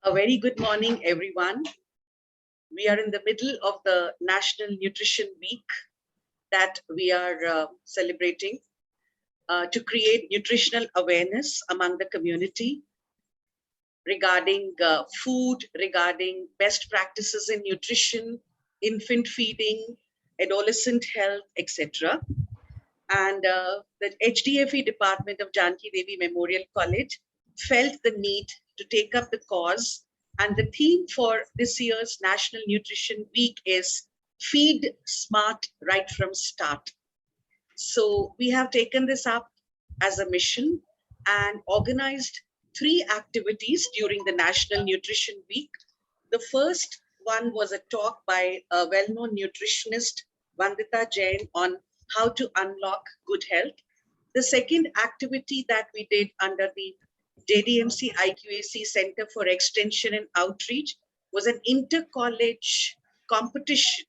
A very good morning, everyone. We are in the middle of the National Nutrition Week that we are celebrating to create nutritional awareness among the community regarding food, regarding best practices in nutrition, infant feeding, adolescent health, etc. And the HDFE department of Janki Devi Memorial College felt the need to take up the cause. And the theme for this year's National Nutrition Week is Feed Smart Right from Start. So we have taken this up as a mission and organized 3 activities during the National Nutrition Week. The first one was a talk by a well-known nutritionist, Vandita Jain, on how to unlock good health. The second activity that we did under the JDMC IQAC Center for Extension and Outreach was an inter-college competition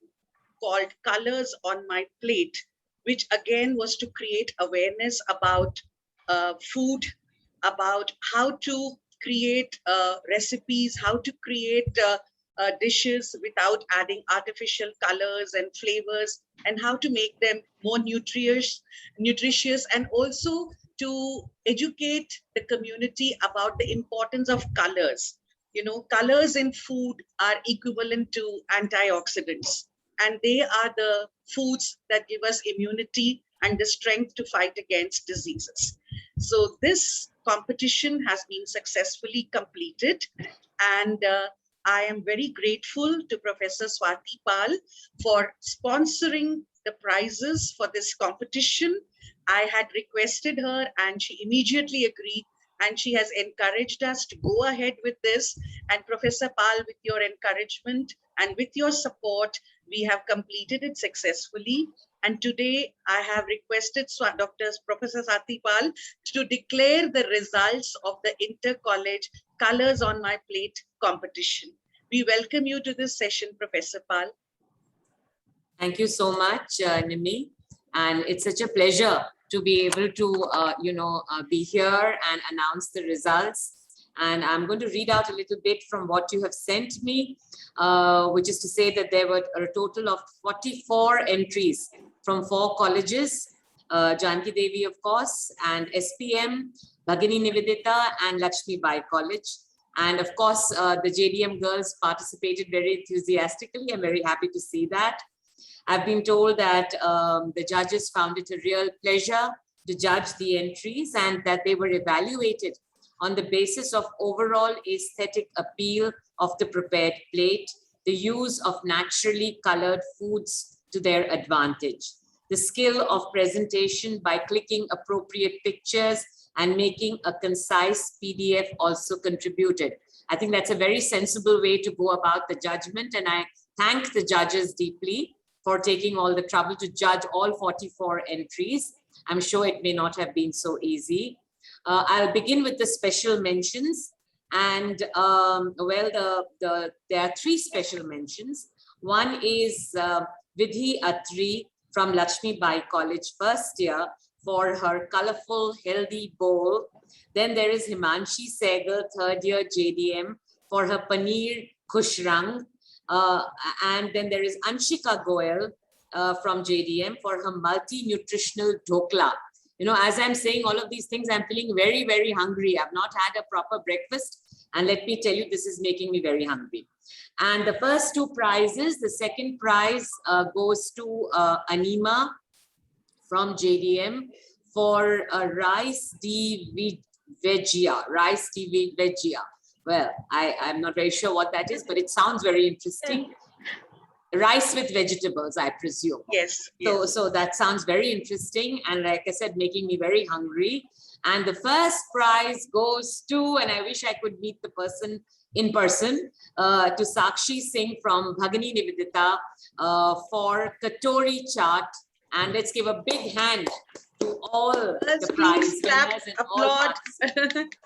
called Colors on My Plate, which again was to create awareness about food, about how to create recipes, how to create dishes without adding artificial colors and flavors, and how to make them more nutritious, and also to educate the community about the importance of colors. You know, colors in food are equivalent to antioxidants, and they are the foods that give us immunity and the strength to fight against diseases. So this competition has been successfully completed, and I am very grateful to Professor Swati Pal for sponsoring the prizes for this competition. I had requested her and she immediately agreed, and she has encouraged us to go ahead with this. And Professor Pal, with your encouragement and with your support, we have completed it successfully. And today I have requested Dr. Professor Swati Pal to declare the results of the Inter-College Colors on My Plate competition. We welcome you to this session, Professor Pal. Thank you so much, Nimi. And it's such a pleasure to be able to, be here and announce the results. And I'm going to read out a little bit from what you have sent me, which is to say that there were a total of 44 entries from 4 colleges, Janki Devi, of course, and SPM, Bhagini Nivedita, and Lakshmi Bai College. And of course, the JDM girls participated very enthusiastically. I'm very happy to see that. I've been told that the judges found it a real pleasure to judge the entries and that they were evaluated on the basis of overall aesthetic appeal of the prepared plate, the use of naturally colored foods to their advantage, the skill of presentation by clicking appropriate pictures and making a concise PDF also contributed. I think that's a very sensible way to go about the judgment, and I thank the judges deeply for taking all the trouble to judge all 44 entries. I'm sure it may not have been so easy. I'll begin with the special mentions. And there are 3 special mentions. One is Vidhi Atri from Lakshmi Bai College, first year, for her colorful, healthy bowl. Then there is Himanshi Sehgal, third year JDM, for her paneer kushrang. And then there is Anshika Goel from JDM for her multi-nutritional dhokla. You know, as I'm saying all of these things, I'm feeling very, very hungry. I've not had a proper breakfast. And let me tell you, this is making me very hungry. And the first 2 prizes, the second prize goes to Anima from JDM for rice di veggia. Well, I'm not very sure what that is, but it sounds very interesting. Rice with vegetables, I presume. Yes. So that sounds very interesting. And like I said, making me very hungry. And the first prize goes to, and I wish I could meet the person in person, to Sakshi Singh from Bhagini Nivedita for Katori Chaat. And let's give a big hand to all the prize winners and all participants.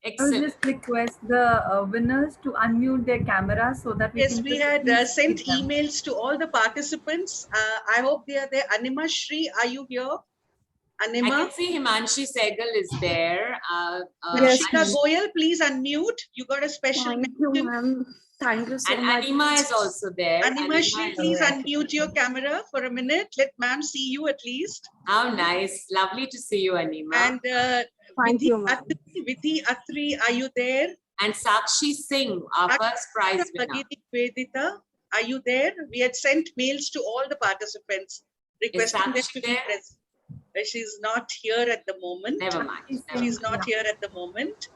Excellent. I'll just request the winners to unmute their camera so that we had sent emails to all the participants. I hope they are there. Anima Shri, are you here? I Anima, can see Himanshi Sehgal is there. Yes, Harshita ma'am. Goyal, please unmute. You got a special Thank you, mention. ma'am. Thank you so and much. Anima is also there. Anima Anima Shri, is please there. unmute your camera for a minute. Let ma'am see you at least. How nice. Lovely to see you, Anima. And Thank Vidhi you, ma'am. Vidhi Atri, are you there? And Sakshi Singh, our first prize winner. Bhagini Vedita, are you there? We had sent mails to all the participants requesting them Sakshi to be there? present. She's not here at the moment. Never mind. never She's mind. not here at the moment.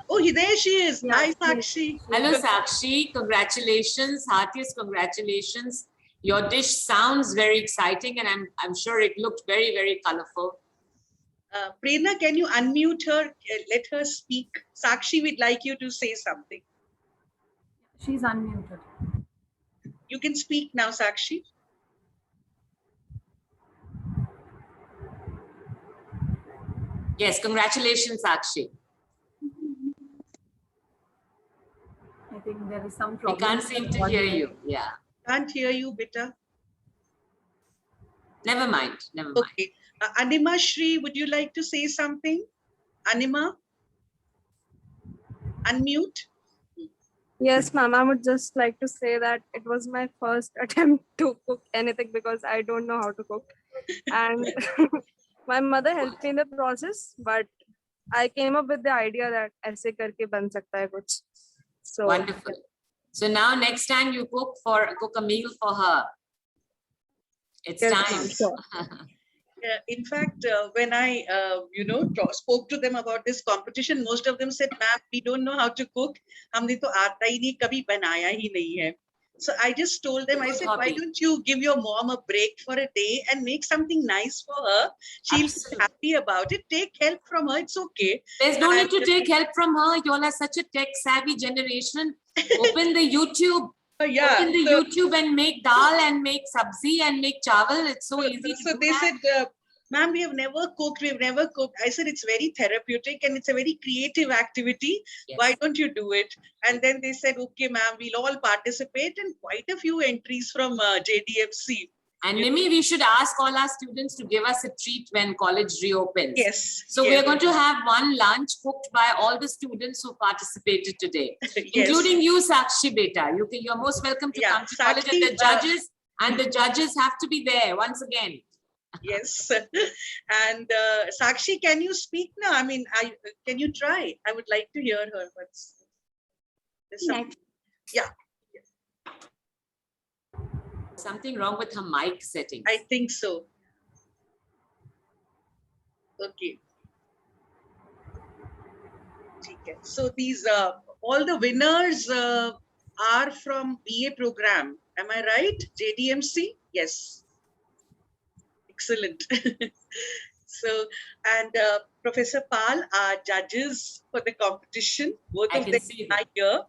Oh, there she is. Yeah, Hi, yes. Sakshi. Hello, Sakshi. Congratulations. Heartiest congratulations. Your dish sounds very exciting, and I'm sure it looked very, very colorful. Prerna, can you unmute her? Let her speak. Sakshi, we'd like you to say something. She's unmuted. You can speak now, Sakshi. Yes, congratulations, Sakshi. I think there is some We problem. can't with seem the to hear audio. you. Yeah. Can't hear you, beta. Never mind. Never mind. Okay. Anima Shri, would you like to say something? Anima? Unmute. Yes, ma'am. I would just like to say that it was my first attempt to cook anything because I don't know how to cook. And my mother helped me in the process, but I came up with the idea that aise karke ban sakta hai kuch. So Wonderful. So now next time you cook a meal for her. It's yes, time. ma'am, sure. In fact, when I, spoke to them about this competition, most of them said, "Ma'am, we don't know how to cook. हमने तो आता ही नहीं, कभी बनाया ही नहीं है." So I just told them, I Good said, "Why hobby. don't you give your mom a break for a day and make something nice for her? She'll Absolutely. be happy about it. Take help from her. It's okay." There's no need to And- take help from her. You all are such a tech-savvy generation. Open the YouTube. Yeah. Open the so- YouTube and make dal and make sabzi and make chawal. It's so easy to So do they that. said, "Ma'am, we have never cooked. We've never cooked." I said, "It's very therapeutic and it's a very creative activity. Yes. Why don't you do it?" And then they said, "Okay, ma'am, we'll all participate." And quite a few entries from JDFC. And Nimi, we should ask all our students to give us a treat when college reopens. Yes. So yes, we're going to have one lunch cooked by all the students who participated today, yes. including you, Sakshi Beta. You're most welcome to Yeah, come to college, and Sakshi, the judges and the judges have to be there once again. Yes. And Sakshi, can you speak now? I mean, can you try? I would like to hear her. There's some- yeah, Something wrong with her mic settings. I think so. Okay. Okay. So these all the winners are from BA program. Am I right? JDMC? Yes. Excellent. So, and Professor Pal are judges for the competition. Both I of can them see them. are here.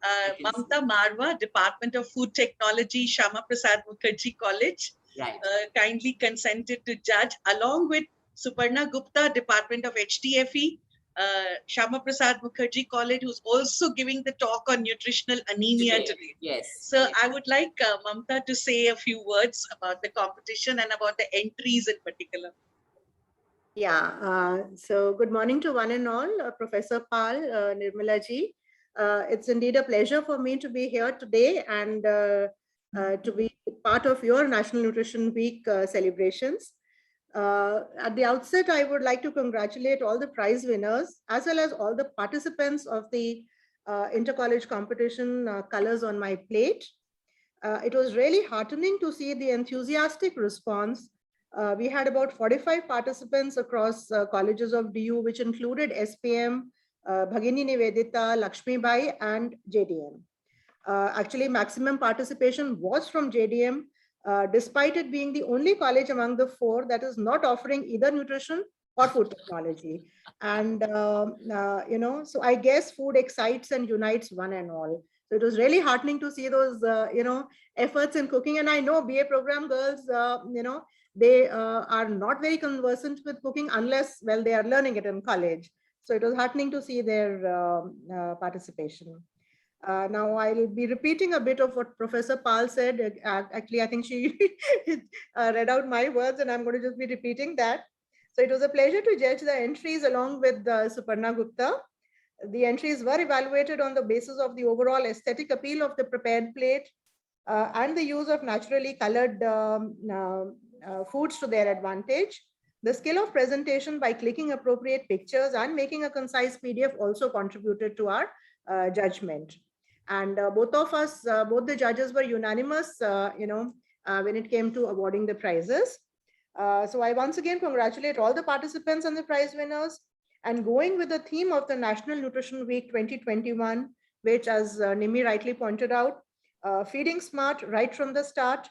I can see Mamta Marwa, Department of Food Technology, Shama Prasad Mukherjee College, Right. kindly consented to judge, along with Suparna Gupta, Department of HTFE, Shama Prasad Mukherjee College, who's also giving the talk on nutritional anemia today. Yes. So yes. I would like Mamta to say a few words about the competition and about the entries in particular. Yeah, so good morning to one and all, Professor Pal, Nirmala ji. It's indeed a pleasure for me to be here today and to be part of your National Nutrition Week celebrations. At the outset, I would like to congratulate all the prize winners as well as all the participants of the inter-college competition Colors on My Plate. It was really heartening to see the enthusiastic response. We had about 45 participants across colleges of DU, which included SPM, Bhagini Nivedita, Lakshmi Bai, and JDM. Actually, maximum participation was from JDM, despite it being the only college among the four that is not offering either nutrition or food technology. And, so I guess food excites and unites one and all. So it was really heartening to see those, efforts in cooking. And I know BA program girls, they are not very conversant with cooking unless, well, they are learning it in college. So it was heartening to see their participation. Now I'll be repeating a bit of what Professor Pal said. Actually, I think she read out my words and I'm going to just be repeating that. So it was a pleasure to judge the entries along with Suparna Gupta. The entries were evaluated on the basis of the overall aesthetic appeal of the prepared plate and the use of naturally colored foods to their advantage. The skill of presentation by clicking appropriate pictures and making a concise PDF also contributed to our judgment. And both the judges were unanimous, when it came to awarding the prizes. So I once again congratulate all the participants and the prize winners. And going with the theme of the National Nutrition Week 2021, which, as Nimi rightly pointed out, feeding smart right from the start.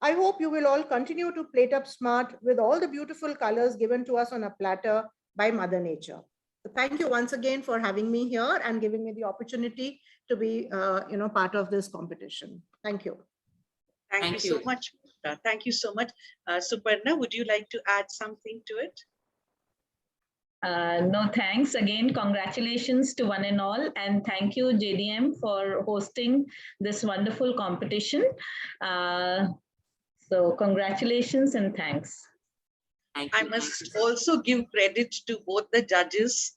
I hope you will all continue to plate up smart with all the beautiful colors given to us on a platter by Mother Nature. So thank you once again for having me here and giving me the opportunity to be, part of this competition. Thank you. Thank you so much. Thank you so much. Suparna, would you like to add something to it? No, thanks. Again, congratulations to one and all. And thank you, JDM, for hosting this wonderful competition. So congratulations and thanks. Thank you. I must also give credit to both the judges.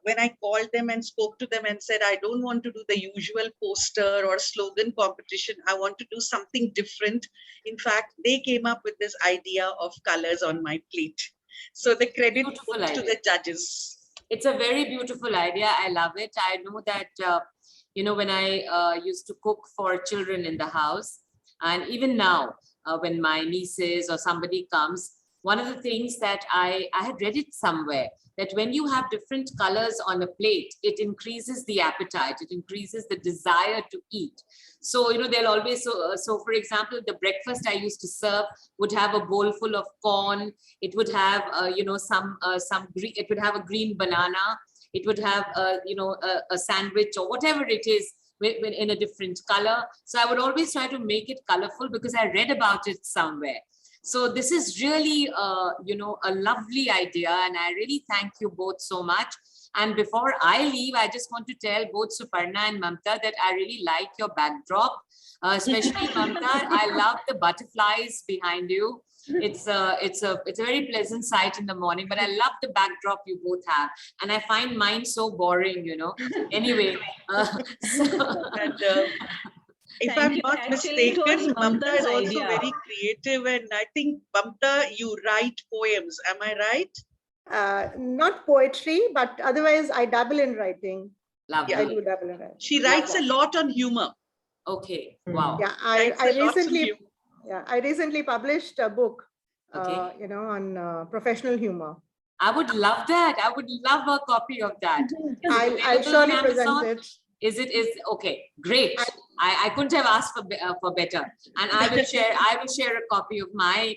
When I called them and spoke to them and said, I don't want to do the usual poster or slogan competition. I want to do something different. In fact, they came up with this idea of colors on my plate. So the credit goes to the judges. It's a very beautiful idea. I love it. I know that, when I used to cook for children in the house, and even now, when my nieces or somebody comes, one of the things that I had read it somewhere, that when you have different colors on a plate, it increases the appetite, it increases the desire to eat. So, they'll always, so for example, the breakfast I used to serve would have a bowl full of corn. It would have, some green, it would have a green banana. It would have, a sandwich or whatever it is in a different color. So I would always try to make it colorful because I read about it somewhere. So this is really, a lovely idea, and I really thank you both so much. And before I leave, I just want to tell both Suparna and Mamta that I really like your backdrop, especially Mamta. I love the butterflies behind you. It's a very pleasant sight in the morning, but I love the backdrop you both have, and I find mine so boring. Anyway. If I'm not mistaken, Mamta is also very creative, and I think, Mamta, you write poems. Am I right? Not poetry, but otherwise I dabble in writing. Lovely. I do dabble in writing. She writes a lot on humor. Okay. Wow. Yeah, I recently published a book, on professional humor. I would love that. I would love a copy of that. I'll surely present it. Is okay? Great. I couldn't have asked for better. And I will share a copy of my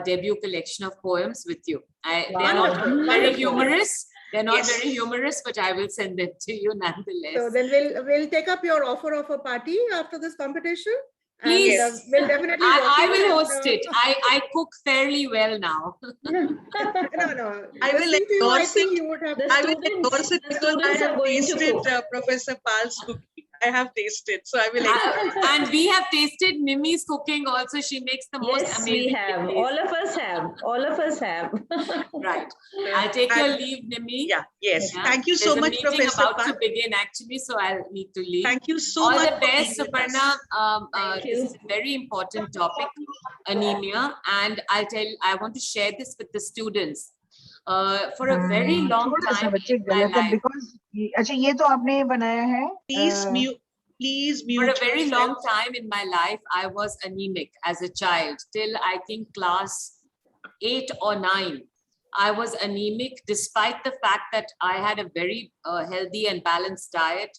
debut collection of poems with you. They are not very humorous. They're not very humorous, but I will send them to you nonetheless. So then we'll take up your offer of a party after this competition. Please. And, we'll definitely. I will host it. I cook fairly well now. No. I will endorse it. I will endorse it because I have tasted Professor Pal's cooking. I have tasted, so I will endorse it. And we have tasted Nimi's cooking also. She makes the most amazing. We have. All of us have. All of us have. Right. I'll take your leave, Nimi. Yeah. Yes. Yeah. Thank you so much, Professor Pal. About to begin actually, so I'll need to leave. Thank you so much. All the best, Suparna. This is a very important topic, anemia, and I want to share this with the students. For a very long time in my life. Because ये तो आपने बनाया है. Please mute. For a very long time in my life, I was anemic as a child till I think class 8 or 9. I was anemic despite the fact that I had a very healthy and balanced diet.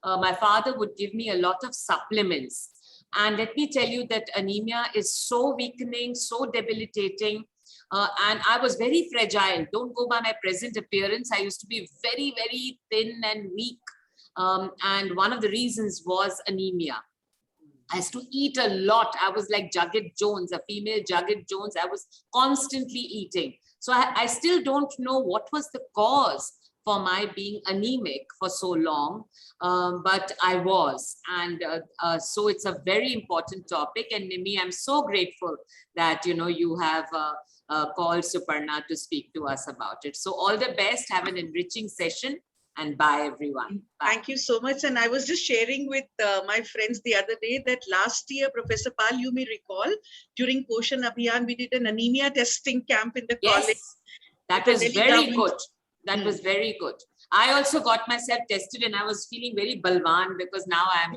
My father would give me a lot of supplements. And let me tell you that anemia is so weakening, so debilitating. And I was very fragile. Don't go by my present appearance. I used to be very, very thin and weak. And one of the reasons was anemia. I used to eat a lot. I was like Jagat Jones, a female Jagat Jones. I was constantly eating. So I still don't know what was the cause for my being anemic for so long, but I was. And so it's a very important topic. And Nimi, I'm so grateful that, you have called Suparna to speak to us about it. So all the best, have an enriching session, and bye everyone. Bye. Thank you so much. And I was just sharing with my friends the other day that last year, Professor Pal, you may recall, during Poshan Abhiyan, we did an anemia testing camp in the college. Yes, that The was Delhi very government. good. That was very good. I also got myself tested and I was feeling very balwan because now I'm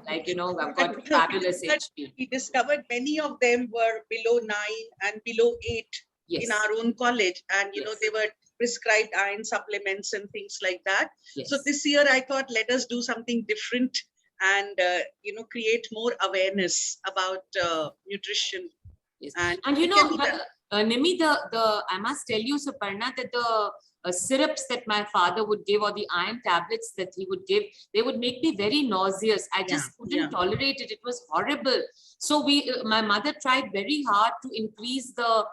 like, you know, I've got fabulous HP. We discovered many of them were below 9 and below 8 Yes. in our own college. And, you know, Yes. they were prescribed iron supplements and things like that. Yes. So this year I thought, let us do something different and, you know, create more awareness about nutrition. Yes. And, And you it can know, be done. Nimi, I must tell you, Suparna, that the syrups that my father would give or the iron tablets that he would give, they would make me very nauseous. I just couldn't tolerate it. It was horrible. So my mother tried very hard to increase the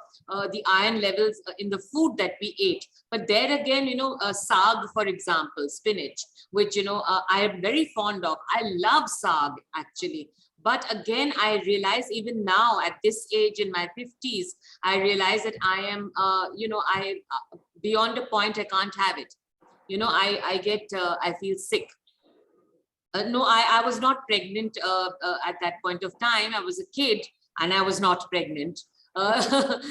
iron levels in the food that we ate. But there again, you know, saag, for example, spinach, which, you know, I am very fond of. I love saag actually. But again, I realize even now at this age in my 50s, I realize that I am, you know, beyond a point, I can't have it. You know, I feel sick. No, I was not pregnant at that point of time. I was a kid and I was not pregnant.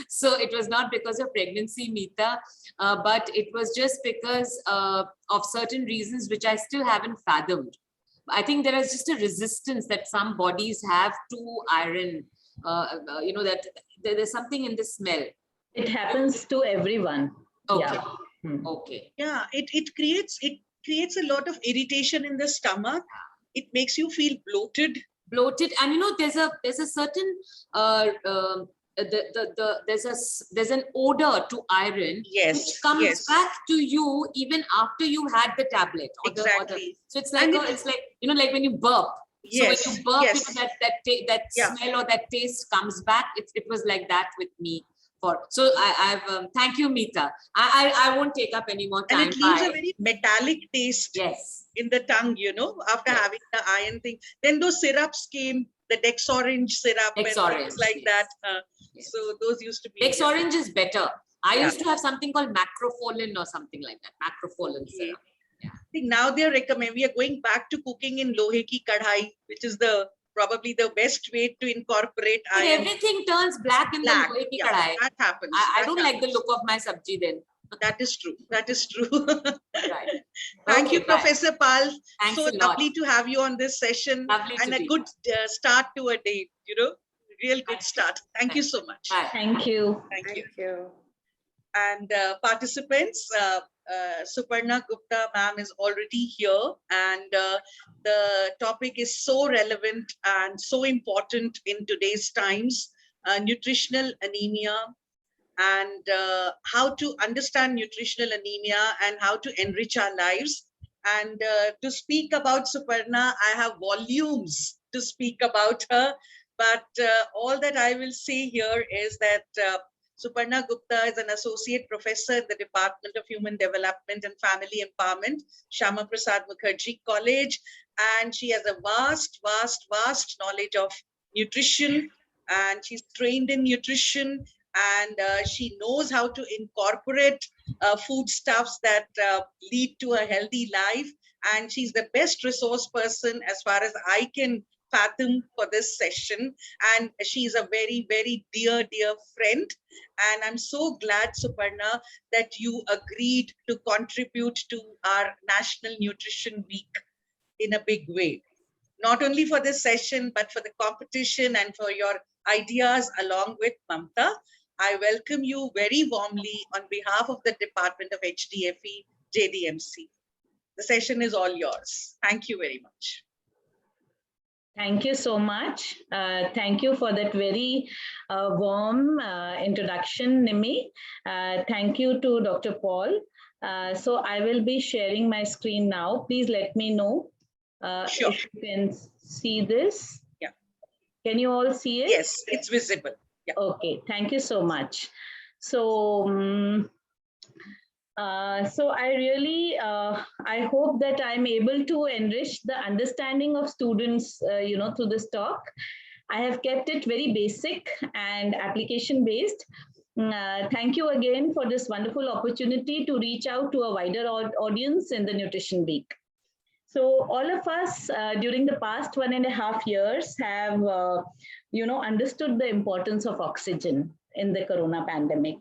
So it was not because of pregnancy, Meeta, but it was just because of certain reasons which I still haven't fathomed. I think there is just a resistance that some bodies have to iron, you know, that there's something in the smell. It happens to everyone. Okay. Yeah. Okay. Yeah, it creates a lot of irritation in the stomach. It makes you feel bloated. And you know, there's a certain there's an odor to iron which comes back to you even after you had the tablet or Exactly. so it's like it's like, you know, like when you burp. Yes, So when you burp, yes. you know, that smell or that taste comes back. It was like that with me. So I've thank you, Meeta. I won't take up any more time. And it leaves Bye. a very metallic taste Yes. in the tongue, you know, after Yes. having the iron thing. Then those syrups came, the Dex Orange syrup and Dex-Orange, things like yes. that. Yes. So those used to be. Dex Orange is better. I Yeah. used to have something called macrofolin or something like that. Macrofolin Okay. syrup. I think now they're recommending, we are going back to cooking in lohe ki kadhai, which is probably the best way to incorporate But iron. everything turns black in Black, the lohe ki yeah, kadhai. that happens. I that don't like the happens. look of my sabji then. That is true. That is true. Right. Thank Okay, you, bye. Professor Pal. Thanks So a lot. lovely to have you on this session Lovely and to a be good start to a day, you know, real good start. Thank you so much. Bye. Thank you. Thank you. Thank you. And participants, Suparna Gupta ma'am is already here, and the topic is so relevant and so important in today's times, nutritional anemia, and how to understand nutritional anemia and how to enrich our lives. And to speak about Suparna, I have volumes to speak about her, but all that I will say here is that Suparna Gupta is an associate professor in the Department of Human Development and Family Empowerment, Shyama Prasad Mukherjee College, and she has a vast knowledge of nutrition, and she's trained in nutrition, and she knows how to incorporate foodstuffs that lead to a healthy life. And she's the best resource person as far as I can fathom for this session. And she's a very, very dear friend. And I'm so glad, Suparna, that you agreed to contribute to our National Nutrition Week in a big way. Not only for this session, but for the competition and for your ideas along with Mamta. I welcome you very warmly on behalf of the Department of HDFE, JDMC. The session is all yours. Thank you very much. Thank you so much. Thank you for that very warm introduction, Nimi. Thank you to Dr. Paul. So I will be sharing my screen now. Please let me know Sure. if you can see this. Yeah. Can you all see it? Yes, it's visible. Yeah. Okay, thank you so much. So, so I really, I hope that I'm able to enrich the understanding of students, you know, through this talk. I have kept it very basic and application based. Thank you again for this wonderful opportunity to reach out to a wider audience in the Nutrition Week. So all of us during the past 1.5 years have, understood the importance of oxygen in the corona pandemic.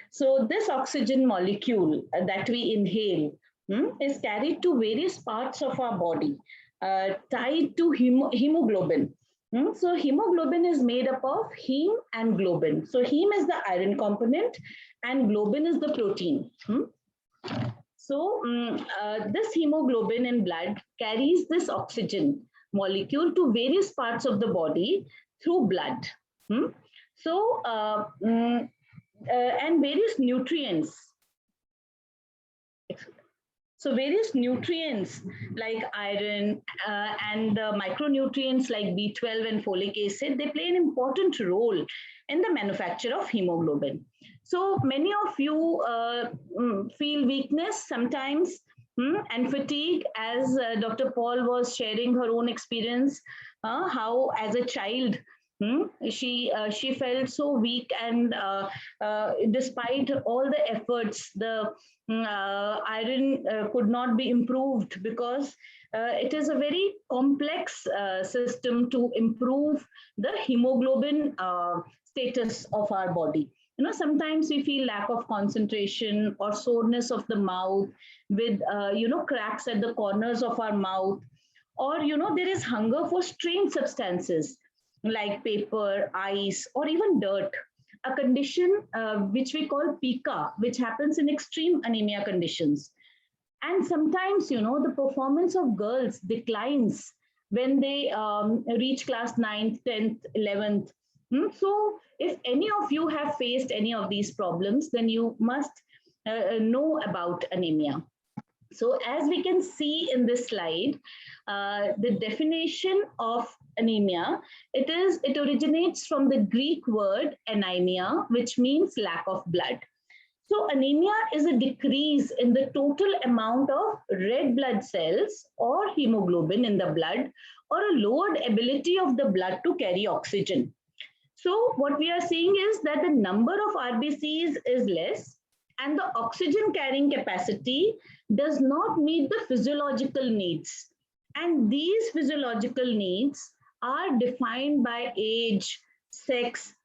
So this oxygen molecule that we inhale is carried to various parts of our body, tied to hemoglobin. So hemoglobin is made up of heme and globin. So heme is the iron component and globin is the protein. So this hemoglobin in blood carries this oxygen molecule to various parts of the body through blood. So and various nutrients. So various nutrients like iron and micronutrients like B12 and folic acid, they play an important role in the manufacture of hemoglobin. So many of you feel weakness sometimes and fatigue, as Dr. Paul was sharing her own experience, how as a child she felt so weak, and despite all the efforts, the iron could not be improved because it is a very complex system to improve the hemoglobin status of our body. Sometimes we feel lack of concentration or soreness of the mouth with, cracks at the corners of our mouth, or, there is hunger for strange substances like paper, ice, or even dirt, a condition which we call pica, which happens in extreme anemia conditions. And sometimes, the performance of girls declines when they reach class 9th, 10th, 11th. So if any of you have faced any of these problems, then you must know about anemia. So as we can see in this slide, the definition of anemia, it originates from the Greek word anemia, which means lack of blood. So anemia is a decrease in the total amount of red blood cells or hemoglobin in the blood, or a lowered ability of the blood to carry oxygen. So what we are seeing is that the number of RBCs is less, and the oxygen carrying capacity does not meet the physiological needs. And these physiological needs are defined by age, sex,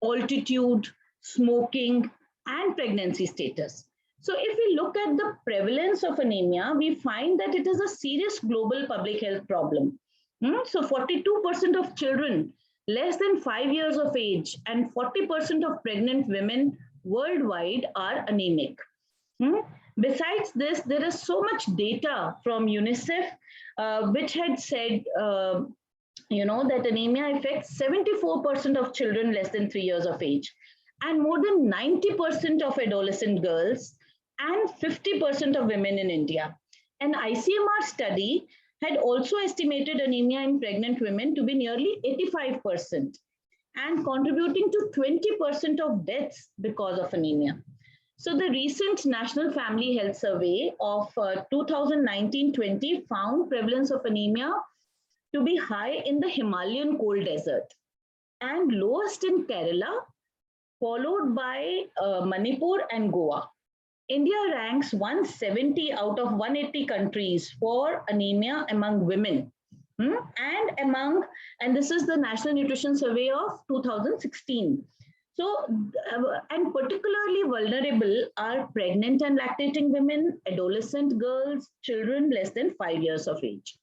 altitude, smoking, and pregnancy status. So if we look at the prevalence of anemia, we find that it is a serious global public health problem. So 42% of children less than 5 years of age and 40% of pregnant women worldwide are anemic. Besides this, there is so much data from UNICEF, which had said, that anemia affects 74% of children less than 3 years of age, and more than 90% of adolescent girls, and 50% of women in India. An ICMR study had also estimated anemia in pregnant women to be nearly 85%, and contributing to 20% of deaths because of anemia. So the recent National Family Health Survey of 2019-20 found prevalence of anemia to be high in the Himalayan cold desert and lowest in Kerala, followed by Manipur and Goa. India ranks 170 out of 180 countries for anemia among women. And this is the National Nutrition Survey of 2016. So, and particularly vulnerable are pregnant and lactating women, adolescent girls, children less than 5 years of age.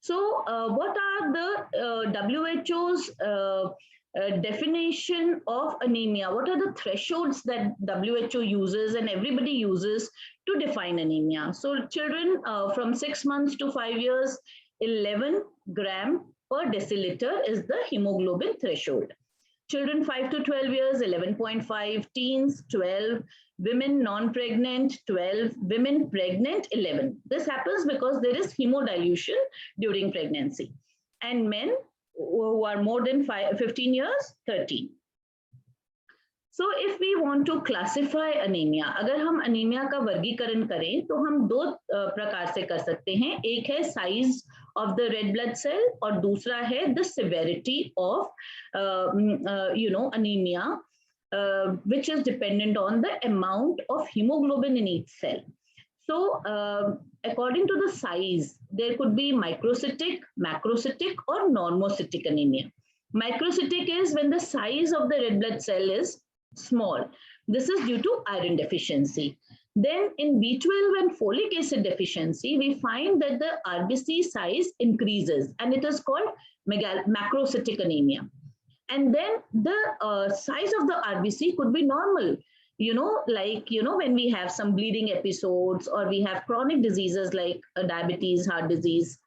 So, what are the WHO's definition of anemia? What are the thresholds that WHO uses and everybody uses to define anemia? So children from 6 months to 5 years, 11 gram per deciliter is the hemoglobin threshold. Children 5 to 12 years, 11.5, teens 12, women non-pregnant 12, women pregnant 11. This happens because there is hemodilution during pregnancy. And men who are more than 15 years, 13. So if we want to classify anemia, अगर हम anaemia का वर्गीकरण करें तो हम दो प्रकार से कर सकते हैं. एक है size of the red blood cell और दूसरा है the severity of anemia, which is dependent on the amount of hemoglobin in each cell. So according to the size, there could be microcytic, macrocytic or normocytic anemia. Microcytic is when the size of the red blood cell is small. This is due to iron deficiency. Then in B12 and folic acid deficiency, we find that the RBC size increases and it is called macrocytic anemia. And then the size of the RBC could be normal, when we have some bleeding episodes or we have chronic diseases like diabetes, heart disease.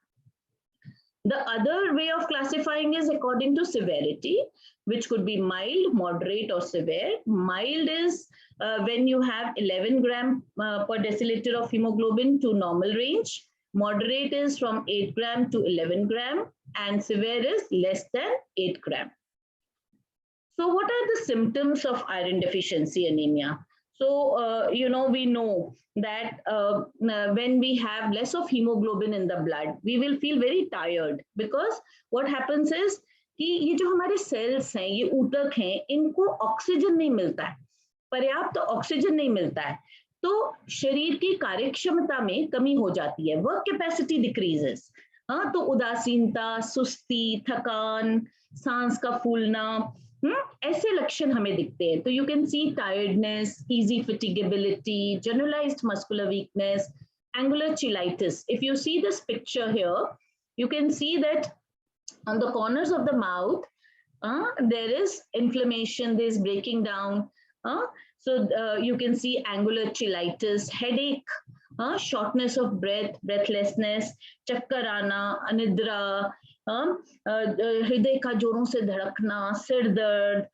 The other way of classifying is according to severity, which could be mild, moderate, or severe. Mild is when you have 11 gram per deciliter of hemoglobin to normal range. Moderate is from 8 gram to 11 gram, and severe is less than 8 gram. So what are the symptoms of iron deficiency anemia? So, we know that when we have less of hemoglobin in the blood, we will feel very tired, because what happens is कि ये जो हमारे cells हैं, ये ऊतक हैं, इनको oxygen नहीं मिलता है, पर्याप्त ऑक्सीजन नहीं मिलता है, तो शरीर की कार्यक्षमता में कमी हो जाती है, वर्क कैपेसिटी डिक्रीजेस. हाँ, तो उदासीनता, सुस्ती, थकान, सांस का फूलना, ऐसे लक्षण हमें दिखते हैं. तो you can see tiredness, easy fatigability, generalised muscular weakness, angular cheilitis. If you see this picture here, you can see that on the corners of the mouth there is inflammation, there is breaking down. So you can see angular cheilitis, headache, shortness of breath, breathlessness, chakkar aana, anidra, हृदय का जोरों से धड़कना, सिर दर्द.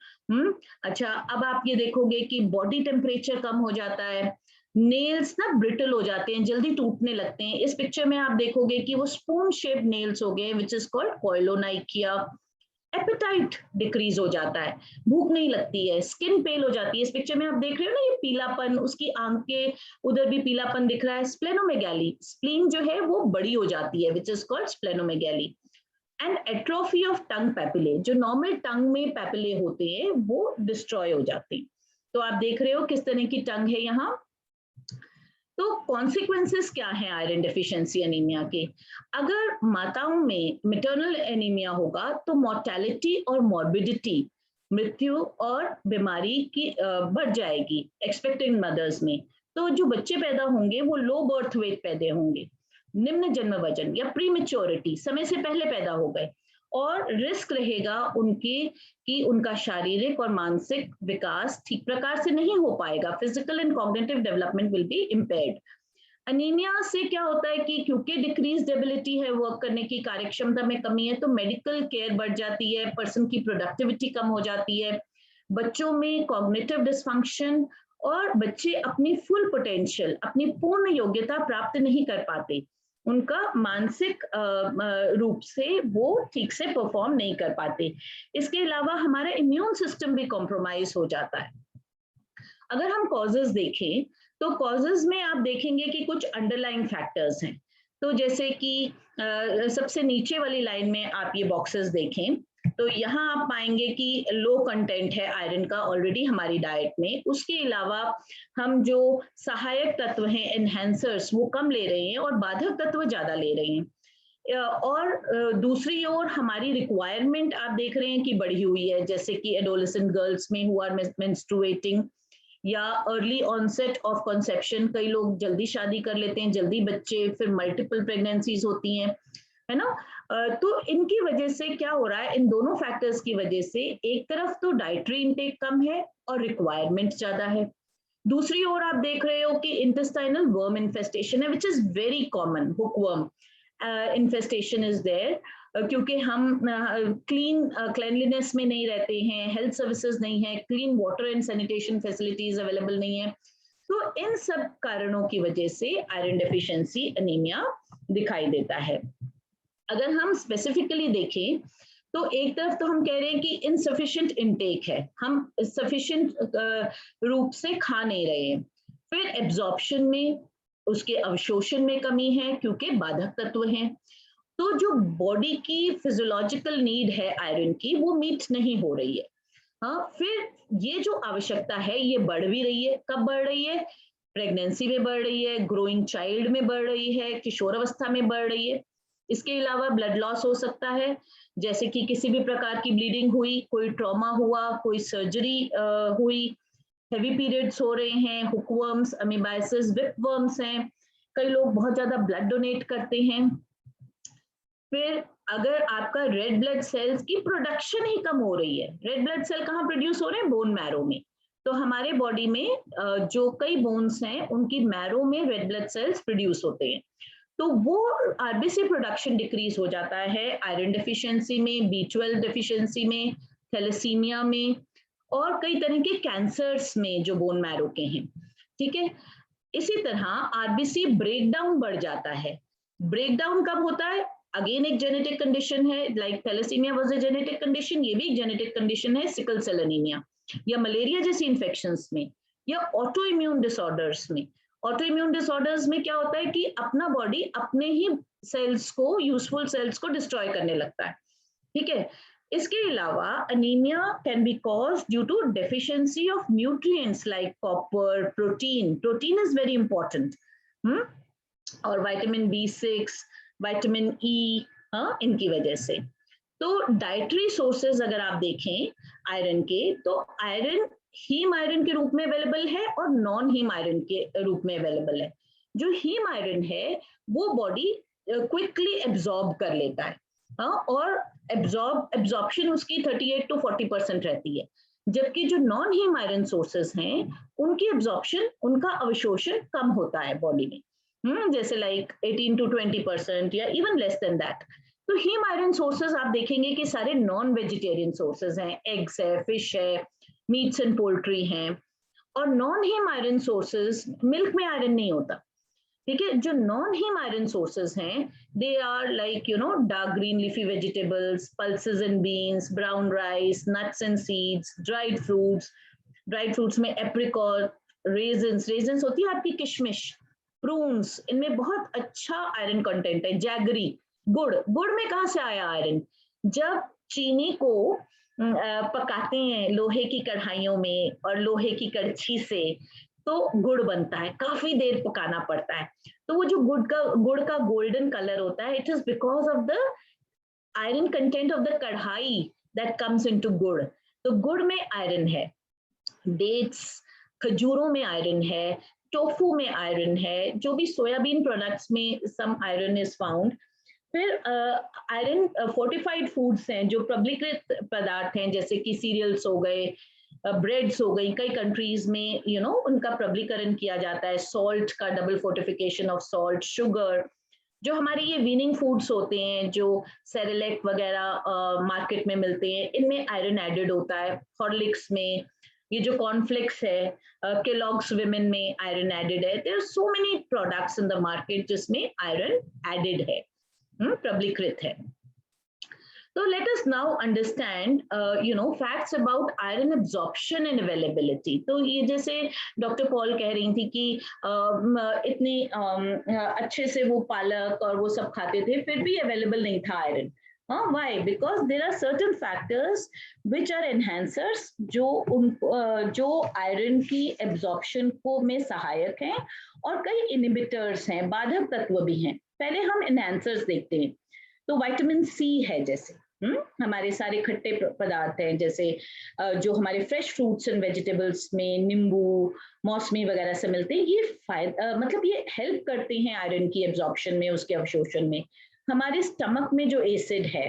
अच्छा, अब आप ये देखोगे कि बॉडी टेम्परेचर कम हो जाता है, नेल्स ना ब्रिटल हो जाते हैं, जल्दी टूटने लगते हैं. इस पिक्चर में आप देखोगे कि वो स्पून शेप्ड नेल्स हो गए, which is called koilonychia. Appetite decrease हो जाता है, भूख नहीं लगती है, स्किन पेल हो जाती है. इस पिक्चर में आप देख रहे हो ना, ये पीलापन, उसकी आंख के उधर भी पीलापन दिख रहा है. स्प्लेनोमेगैली, स्प्लीन जो है वो बड़ी हो जाती है, which is called splenomegaly. And atrophy of tongue papillae, जो नॉर्मल टंग में पैपिले होते हैं वो डिस्ट्रॉय हो जाते हैं. तो आप देख रहे हो किस तरह की टंग है यहाँ. तो कॉन्सिक्वेंसेस क्या है आयरन डेफिशिएंसी एनीमिया के? अगर माताओं में मैटरनल एनीमिया होगा तो मोर्टेलिटी और मॉर्बिडिटी, मृत्यु और बीमारी की बढ़ जाएगी एक्सपेक्टेंट मदर्स में. तो जो बच्चे पैदा होंगे वो लो बर्थ वेट पैदा होंगे, निम्न जन्म वजन या प्रीमेच्योरिटी, समय से पहले पैदा हो गए, और रिस्क रहेगा उनके कि उनका शारीरिक और मानसिक विकास ठीक प्रकार से नहीं हो पाएगा. Physical and cognitive development will be impaired. Anaemia से क्या होता है कि क्योंकि डिक्रीज एबिलिटी है, वर्क करने की कार्यक्षमता में कमी है, तो मेडिकल केयर बढ़ जाती है, पर्सन की प्रोडक्टिविटी कम हो जाती है, बच्चों में कॉग्निटिव डिसफंक्शन, और बच्चे अपनी फुल पोटेंशियल, अपनी पूर्ण योग्यता प्राप्त नहीं कर पाते, उनका मानसिक रूप से वो ठीक से परफॉर्म नहीं कर पाते. इसके अलावा हमारा इम्यून सिस्टम भी कॉम्प्रोमाइज हो जाता है. अगर हम कॉजेस देखें तो कॉजेस में आप देखेंगे कि कुछ अंडरलाइंग फैक्टर्स हैं. तो जैसे कि सबसे नीचे वाली लाइन में आप ये बॉक्सेस देखें तो यहाँ आप पाएंगे कि लो कंटेंट है आयरन का ऑलरेडी हमारी डाइट में. उसके अलावा हम जो सहायक तत्व हैं, एनहेंसर्स, वो कम ले रहे हैं और बाधक तत्व ज्यादा ले रहे हैं. और दूसरी ओर हमारी रिक्वायरमेंट आप देख रहे हैं कि बढ़ी हुई है, जैसे कि एडोलेसेंट गर्ल्स में हु आर मेंस्ट्रुएटिंग, या अर्ली ऑनसेट ऑफ कंसेप्शन, कई लोग जल्दी शादी कर लेते हैं, जल्दी बच्चे, फिर मल्टीपल प्रेगनेंसीज होती हैं, है ना. तो इनकी वजह से क्या हो रहा है, इन दोनों फैक्टर्स की वजह से एक तरफ तो डाइटरी इंटेक कम है और रिक्वायरमेंट ज्यादा है, दूसरी ओर आप देख रहे हो कि इंटेस्टाइनल वर्म इन्फेस्टेशन है, which is very common. Hookworm infestation is there, क्योंकि हम क्लीनलीनेस में नहीं रहते हैं, हेल्थ सर्विसेज नहीं है, clean water and sanitation facilities available नहीं है. तो इन सब कारणों की वजह से आयरन डेफिशिएंसी एनीमिया दिखाई देता है. अगर हम स्पेसिफिकली देखें तो एक तरफ तो हम कह रहे हैं कि इनसफिशिएंट इनटेक है, हम सफिशिएंट रूप से खा नहीं रहे हैं। फिर एब्जॉर्प्शन में, उसके अवशोषण में कमी है क्योंकि बाधक तत्व हैं। तो जो बॉडी की फिजियोलॉजिकल नीड है आयरन की, वो मीट नहीं हो रही है। हाँ, फिर ये जो आवश्यकता है ये बढ़ भी रही है। कब बढ़ रही है? प्रेगनेंसी में बढ़ रही है, ग्रोइंग चाइल्ड में बढ़ रही है, किशोर अवस्था में बढ़ रही है। इसके अलावा ब्लड लॉस हो सकता है, जैसे कि किसी भी प्रकार की ब्लीडिंग हुई, कोई ट्रॉमा हुआ, कोई सर्जरी हुई, हेवी पीरियड्स हो रहे हैं, हुकवर्म्स, अमीबाइसिस, विपवर्म्स हैं, कई लोग बहुत ज्यादा ब्लड डोनेट करते हैं। फिर अगर आपका रेड ब्लड सेल्स की प्रोडक्शन ही कम हो रही है, रेड ब्लड सेल कहाँ प्रोड्यूस हो रहे हैं? बोन मैरो में। तो हमारे बॉडी में जो कई बोन्स हैं उनकी मैरो में रेड ब्लड सेल्स प्रोड्यूस होते हैं, तो वो आरबीसी प्रोडक्शन डिक्रीज हो जाता है आयरन डेफिशिएंसी में, B12 डेफिशिएंसी में, थैलेसीमिया में और कई तरह के कैंसर्स में जो बोन मैरो के हैं। ठीक है, इसी तरह आरबीसी ब्रेकडाउन बढ़ जाता है। ब्रेकडाउन कब होता है? अगेन एक जेनेटिक कंडीशन है, like thalassaemia was a genetic condition, ये भी एक जेनेटिक कंडीशन है, सिकल सेल एनीमिया या मलेरिया जैसी इंफेक्शंस में या ऑटो इम्यून डिसऑर्डर्स में। ऑटो इम्यून डिसऑर्डर्स में क्या होता है कि अपना बॉडी अपने ही सेल्स को, यूजफुल सेल्स को डिस्ट्रॉय करने लगता है। ठीक है, इसके अलावा anaemia can be caused due to deficiency of nutrients like copper, protein. Protein is very important, और विटामिन B6, विटामिन ई, इनकी वजह से। तो डाइटरी सोर्सेज अगर आप देखें आयरन के, तो आयरन हीम आयरन के रूप में अवेलेबल है और नॉन हीम आयरन के रूप में अवेलेबल है। जो हीम आयरन है वो बॉडी क्विकली एब्जॉर्ब कर लेता है, और एब्जॉर्प्शन उसकी 38 to 40% रहती है, जबकि जो नॉन हीम आयरन सोर्सेज हैं उनकी एब्जॉर्प्शन, उनका अवशोषण कम होता है बॉडी में, जैसे लाइक 18 to 20% या इवन लेस देन दैट। तो हीम आयरन सोर्सेज आप देखेंगे कि सारे नॉन वेजिटेरियन सोर्सेज हैं, एग्स है, फिश है, मीट्स एंड पोल्ट्री हैं। और non haem iron sources, milk में आयरन नहीं होता। ठीक है, जो नॉन हीम आयरन सोर्सेज हैं they are like dark green leafy vegetables, pulses and beans, brown rice, nuts and seeds, dried fruits. Dried fruits में एप्रिकॉट, रेजिन्स, रेजिन्स होती है आपकी किशमिश, प्रून्स, इनमें बहुत अच्छा आयरन कंटेंट है। जैगरी, गुड़, गुड़ में कहाँ से आया आयरन? जब चीनी को पकाते हैं लोहे की कढ़ाइयों में और लोहे की कड़छी से, तो गुड़ बनता है, काफी देर पकाना पड़ता है। तो वो जो गुड़ का गोल्डन कलर होता है, it is because of the iron content of the कढ़ाई दैट कम्स इनटू गुड़। तो गुड़ में आयरन है, डेट्स, खजूरों में आयरन है, टोफू में आयरन है, जो भी सोयाबीन प्रोडक्ट्स में सम आयरन इज फाउंड। फिर आयरन फोर्टिफाइड फूड्स हैं, जो प्रबलीकृत पदार्थ हैं, जैसे कि सीरियल्स हो गए, ब्रेड्स हो गई, कई कंट्रीज में उनका प्रबलीकरण किया जाता है, सॉल्ट का double fortification of salt, sugar. जो हमारे ये वीनिंग फूड्स होते हैं, जो सेरेलैक वगैरह मार्केट में मिलते हैं, इनमें आयरन एडेड होता है। हॉर्लिक्स में, ये जो कॉर्नफ्लेक्स है, केलॉग्स विमेन में आयरन एडेड है। There are so many products in the market जिसमें आयरन एडेड है, प्रबलीकृत है। So let us now understand, facts about iron absorption and availability. तो ये जैसे डॉक्टर पॉल कह रही थी कि इतने अच्छे से वो पालक और वो सब खाते थे, फिर भी अवेलेबल नहीं था iron. Why? Because there are certain factors which are enhancers, जो आयरन की एब्जॉर्प्शन को में सहायक हैं, और कई इनहिबिटर्स हैं, बाधक तत्व भी हैं। पहले हम एनहांसर्स देखते हैं। तो विटामिन सी है, जैसे हमारे सारे खट्टे पदार्थ हैं, जैसे जो हमारे फ्रेश फ्रूट्स एंड वेजिटेबल्स में नींबू, मौसमी वगैरह से मिलते हैं, ये मतलब ये हेल्प करते हैं आयरन की एब्जॉर्प्शन में, उसके अवशोषण में। हमारे स्टमक में जो एसिड है,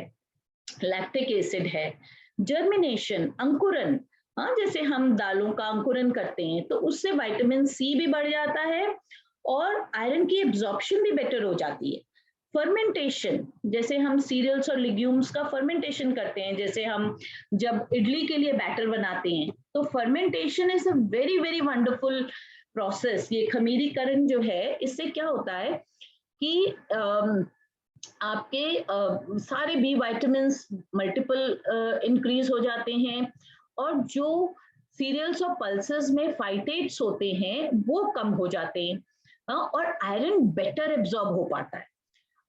लैक्टिक एसिड है, जर्मिनेशन, अंकुरन, जैसे हम दालों का अंकुरन करते हैं, तो उससे विटामिन सी भी बढ़ जाता है और आयरन की एब्जॉर्प्शन भी बेटर हो जाती है। फर्मेंटेशन, जैसे हम सीरियल्स और लिग्यूम्स का फर्मेंटेशन करते हैं, जैसे हम जब इडली के लिए बैटर बनाते हैं, तो fermentation is a very very wonderful process. ये खमीरीकरण जो है, इससे क्या होता है कि आपके सारे बी विटामिन्स मल्टीपल इंक्रीज हो जाते हैं, और जो सीरियल्स और पल्सेस में फाइटेट्स होते हैं वो कम हो जाते हैं, और आयरन बेटर एब्जॉर्ब हो पाता है।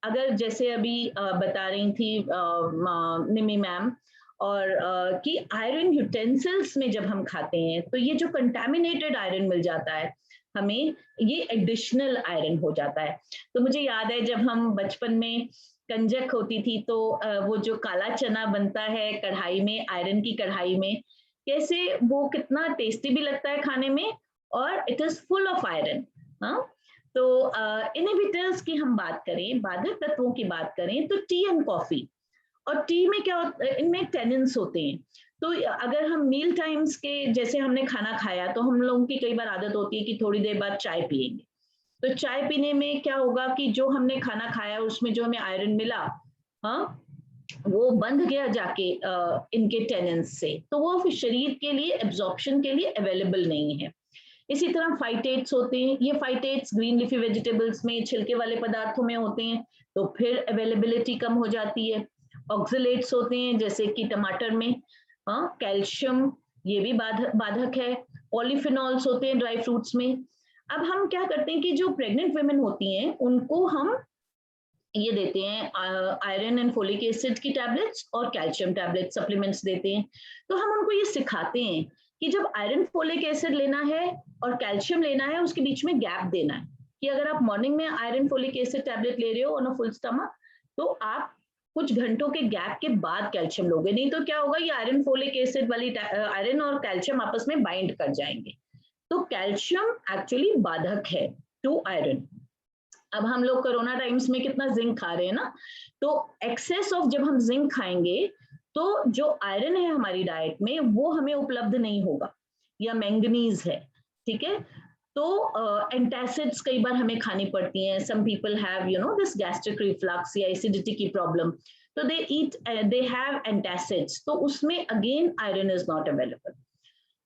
अगर जैसे अभी बता रही थी निमी मैम, और कि आयरन यूटेंसिल्स में जब हम खाते हैं तो ये जो कंटामिनेटेड आयरन मिल जाता है हमें, ये एडिशनल आयरन हो जाता है। तो मुझे याद है जब हम बचपन में कंजक होती थी तो वो जो काला चना बनता है कढ़ाई में, आयरन की कढ़ाई में, कैसे वो कितना टेस्टी भी लगता है खाने में, और it is full of iron. हाँ, तो इनहिबिटर्स की हम बात करें, बाधक तत्वों की बात करें, तो टी एंड कॉफी, और टी में क्या होता है, इनमें टेनिन्स होते हैं। तो अगर हम मील टाइम्स के, जैसे हमने खाना खाया तो हम लोगों की कई बार आदत होती है कि थोड़ी देर बाद चाय पिएंगे, तो चाय पीने में क्या होगा कि जो हमने खाना खाया उसमें जो हमें आयरन मिला, हाँ, वो बंध गया जाके इनके टेनिन्स से, तो वो फिर शरीर के लिए एब्जॉर्प्शन के लिए अवेलेबल नहीं है। इसी तरह फाइटेट्स होते हैं, ये फाइटेट्स ग्रीन लीफी वेजिटेबल्स में, छिलके वाले पदार्थों में होते हैं, तो फिर अवेलेबिलिटी कम हो जाती है। ऑक्सलेट्स होते हैं जैसे कि टमाटर में, हाँ, कैल्शियम, ये भी बाधक है। पॉलीफिनॉल्स होते हैं ड्राई फ्रूट्स में। अब हम क्या करते हैं कि जो प्रेग्नेंट वुमेन होती हैं उनको हम ये देते हैं आयरन एंड फोलिक एसिड की टैबलेट्स और कैल्शियम टैबलेट सप्लीमेंट्स देते हैं। तो हम उनको ये सिखाते हैं कि जब आयरन फोलिक एसिड लेना है और कैल्शियम लेना है, उसके बीच में गैप देना है, कि अगर आप मॉर्निंग में आयरन फोलिक एसिड टैबलेट ले रहे हो ऑन अ फुल स्टमक, तो आप कुछ घंटों के गैप के बाद कैल्शियम लोगे, नहीं तो क्या होगा, ये आयरन फोलिक एसिड वाली आयरन और कैल्शियम आपस में बाइंड कर जाएंगे। तो कैल्शियम एक्चुअली बाधक है टू आयरन। अब हम लोग कोरोना टाइम्स में कितना जिंक खा रहे हैं ना, तो एक्सेस ऑफ जब हम जिंक खाएंगे तो जो आयरन है हमारी डाइट में वो हमें उपलब्ध नहीं होगा, या मैंगनीज है, ठीक है। तो एंटासिड्स कई बार हमें खानी पड़ती हैं। Some people have you know this gastric reflux या एसिडिटी की प्रॉब्लम, तो दे हैव एंटासिड्स, तो उसमें again iron is not available.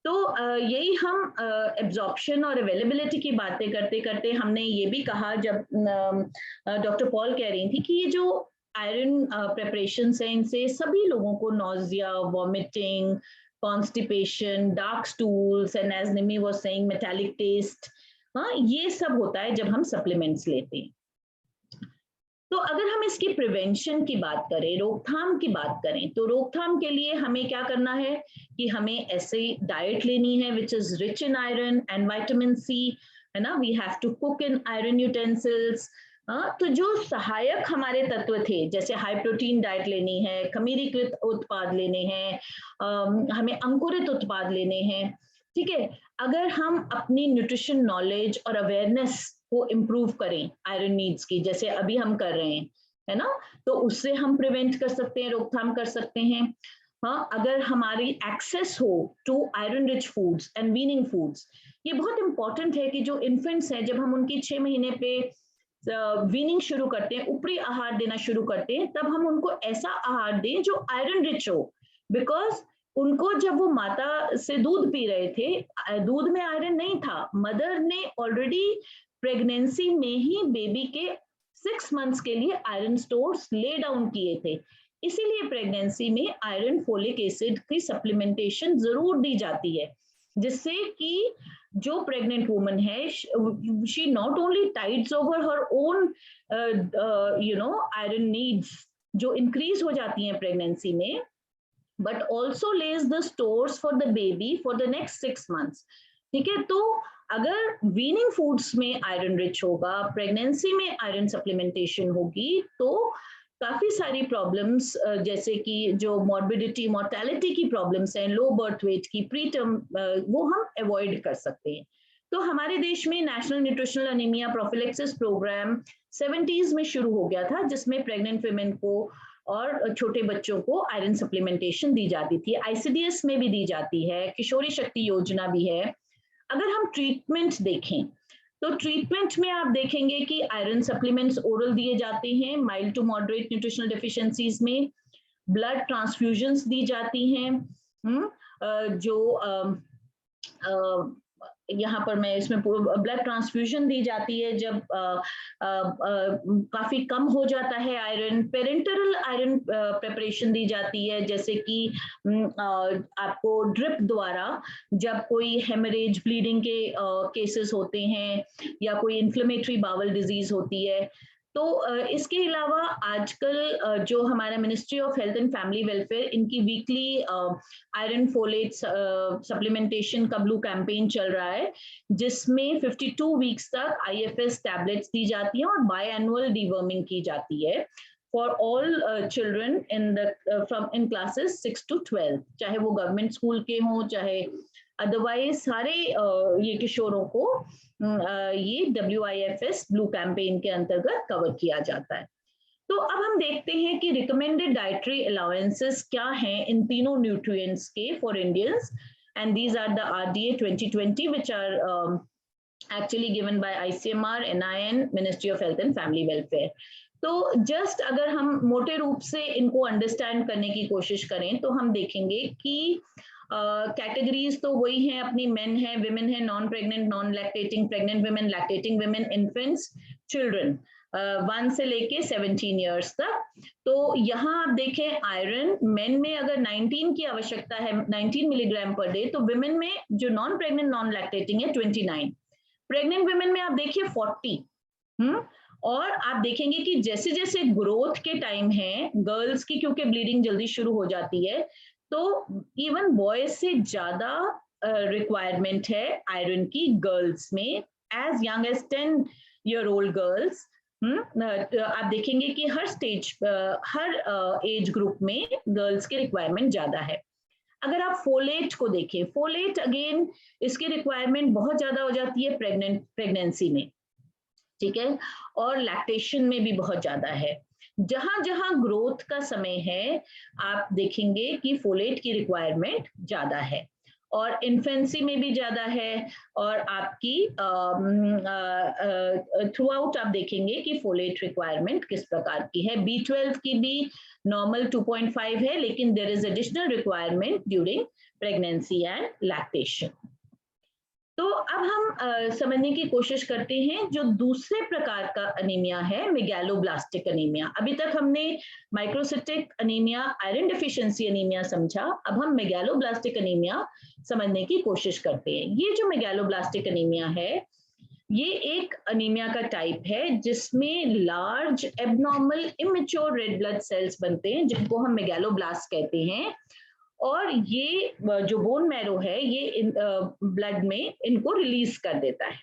तो यही हम एब्जॉर्प्शन और अवेलेबिलिटी की बातें करते करते हमने ये भी कहा, जब डॉक्टर पॉल कह रही थी कि ये जो आयरन प्रेपरेशंस हैं इनसे सभी लोगों को nausea, vomiting, constipation, dark stools, and as Nimi was saying metallic taste, हाँ, ये सब होता है जब हम सप्लीमेंट्स लेते हैं। तो अगर हम इसकी प्रिवेंशन की बात करें, रोकथाम की बात करें, तो रोकथाम के लिए हमें क्या करना है कि हमें ऐसे डाइट लेनी है which is rich in iron and vitamin C, है ना। We have to cook in iron utensils. तो जो सहायक हमारे तत्व थे, जैसे हाई प्रोटीन डाइट लेनी है, खमीरीकृत उत्पाद लेने हैं, हमें अंकुरित उत्पाद लेने हैं, ठीक है। अगर हम अपनी न्यूट्रिशन नॉलेज और अवेयरनेस को इम्प्रूव करें आयरन नीड्स की, जैसे अभी हम कर रहे हैं, है ना, तो उससे हम प्रिवेंट कर सकते हैं, रोकथाम कर सकते हैं। हाँ, अगर हमारी एक्सेस हो to iron rich foods and weaning foods, ये बहुत इंपॉर्टेंट है कि जो इन्फेंट्स हैं, जब हम उनकी 6 महीने पे वीनिंग शुरू करते हैं, ऊपरी आहार देना शुरू करते हैं, तब हम उनको ऐसा आहार दें जो आयरन रिच हो, बिकॉज उनको जब वो माता से दूध पी रहे थे, दूध में आयरन नहीं था, मदर ने ऑलरेडी प्रेगनेंसी में ही बेबी के 6 मंथ्स के लिए आयरन स्टोर्स ले डाउन किए थे। इसीलिए प्रेगनेंसी में आयरन फोलिक एसिड की सप्लीमेंटेशन जरूर दी जाती है, जिससे कि जो प्रेग्नेंट वुमन है, she not only tides over her own you know iron needs जो इंक्रीज हो जाती हैं प्रेगनेंसी में, but also lays the stores for the baby for the next 6 months, ठीक है। तो अगर वीनिंग फूड्स में आयरन रिच होगा, प्रेगनेंसी में आयरन सप्लीमेंटेशन होगी, तो काफी सारी प्रॉब्लम्स जैसे कि जो मॉर्बिडिटी, मोर्टेलिटी की प्रॉब्लम्स हैं, लो बर्थ वेट की, प्रीटर्म, वो हम अवॉइड कर सकते हैं। तो हमारे देश में national nutritional anaemia prophylaxis programme 70s में शुरू हो गया था, जिसमें प्रेग्नेंट वुमेन को और छोटे बच्चों को आयरन सप्लीमेंटेशन दी जाती थी। आईसीडीएस में भी दी जाती है, किशोरी शक्ति योजना भी है। अगर हम ट्रीटमेंट देखें तो ट्रीटमेंट में आप देखेंगे कि आयरन सप्लीमेंट्स ओरल दिए जाते हैं mild to moderate nutritional deficiencies में, ब्लड ट्रांसफ्यूजन्स दी जाती हैं, जो यहाँ पर मैं इसमें ब्लड ट्रांसफ्यूजन दी जाती है जब काफी कम हो जाता है आयरन, पेरेंटरल आयरन प्रिपरेशन दी जाती है, जैसे कि आपको ड्रिप द्वारा जब कोई हेमरेज ब्लीडिंग के केसेस होते हैं या कोई इन्फ्लेमेटरी बावल डिजीज होती है। तो इसके अलावा आजकल जो हमारा ministry of health and family welfare, इनकी वीकली आयरन फोलेट सप्लीमेंटेशन का ब्लू कैंपेन चल रहा है, जिसमें 52 वीक्स तक IFS टैबलेट्स दी जाती हैं और बाय एनुअल डीवर्मिंग की जाती है for all children in classes 6 to 12, चाहे वो गवर्नमेंट स्कूल के हों चाहे अदरवाइज सारे ये किशोरों को ये WIFS ब्लू कैंपेन के अंतर्गत कवर किया जाता है। तो अब हम देखते हैं कि रिकमेंडेड डाइटरी अलाउंसेस क्या हैं इन तीनों न्यूट्रिएंट्स के for Indians, and these are the RDA 2020 which are actually given by ICMR, NIN, Ministry of Health and Family Welfare. तो जस्ट अगर हम मोटे रूप से इनको अंडरस्टैंड करने की कोशिश करें तो हम देखेंगे कि कैटेगरीज तो वही हैं अपनी, मेन है, विमेन है, non pregnant, non lactating, pregnant women, lactating women, infants, children 1 से लेके 17 इयर्स तक। तो यहाँ आप देखें आयरन मेन में अगर 19 की आवश्यकता है, 19 मिलीग्राम पर डे, तो विमेन में जो नॉन प्रेग्नेंट नॉन लैक्टेटिंग है 29, प्रेग्नेंट विमेन में आप देखिए 40। और आप देखेंगे कि जैसे जैसे ग्रोथ के टाइम है गर्ल्स की, क्योंकि ब्लीडिंग जल्दी शुरू हो जाती है, तो इवन बॉयज से ज्यादा रिक्वायरमेंट है आयरन की गर्ल्स में, as young as 10 year old girls. आप देखेंगे कि हर स्टेज हर एज ग्रुप में गर्ल्स की रिक्वायरमेंट ज्यादा है। अगर आप फोलेट को देखें, फोलेट अगेन इसकी रिक्वायरमेंट बहुत ज्यादा हो जाती है प्रेगनेंसी में, ठीक है, और लैक्टेशन में भी बहुत ज्यादा है। जहां जहां ग्रोथ का समय है आप देखेंगे कि फोलेट की रिक्वायरमेंट ज्यादा है, और इन्फेंसी में भी ज्यादा है, और आपकी थ्रू आउट आप देखेंगे कि फोलेट रिक्वायरमेंट किस प्रकार की है। B12 की भी नॉर्मल 2.5 है, लेकिन there is additional requirement during pregnancy and lactation. तो अब हम समझने की कोशिश करते हैं जो दूसरे प्रकार का अनीमिया है, मेगैलोब्लास्टिक अनीमिया। अभी तक हमने microcytic anaemia, iron deficiency anaemia समझा, अब हम मेगैलोब्लास्टिक अनीमिया समझने की कोशिश करते हैं। ये जो मेगैलोब्लास्टिक अनीमिया है, ये एक अनीमिया का टाइप है जिसमें large abnormal immature red blood cells बनते हैं, जिनको हम मेगैलोब्लास्ट कहते हैं, और ये जो बोन मैरो है ये ब्लड में इनको रिलीज कर देता है।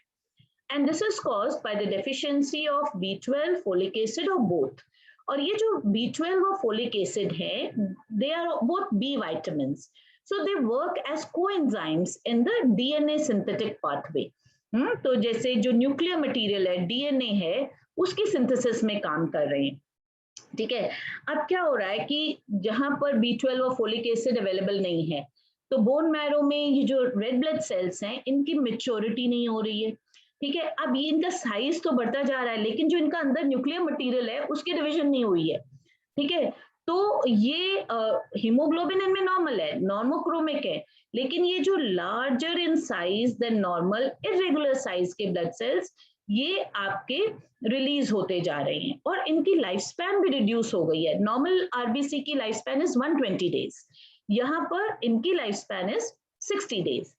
And this is caused by the deficiency of B12, folic acid और बोथ। और ये जो B12 और फोलिक एसिड है, they are both B vitamins, so they work as coenzymes in the DNA synthetic pathway। तो जैसे जो न्यूक्लियर मटेरियल है, DNA है, उसकी सिंथेसिस में काम कर रहे हैं, ठीक है। अब क्या हो रहा है कि जहां पर B12 और फोलिक एसिड अवेलेबल नहीं है, तो बोन मैरो में ये जो रेड ब्लड सेल्स हैं, इनकी मेच्योरिटी नहीं हो रही है, ठीक है। अब ये इनका साइज तो बढ़ता जा रहा है, लेकिन जो इनका अंदर न्यूक्लियर मटेरियल है उसकी डिवीजन नहीं हुई है, ठीक है। तो ये हीमोग्लोबिन इनमें नॉर्मल है, नॉर्मोक्रोमिक है, लेकिन ये जो larger in size than normal irregular size के ब्लड सेल्स, ये आपके रिलीज होते जा रहे हैं, और इनकी लाइफ स्पैन भी रिड्यूस हो गई है। नॉर्मल RBC की लाइफ स्पैन इज 120 डेज, यहाँ पर इनकी लाइफ स्पैन इज 60 डेज।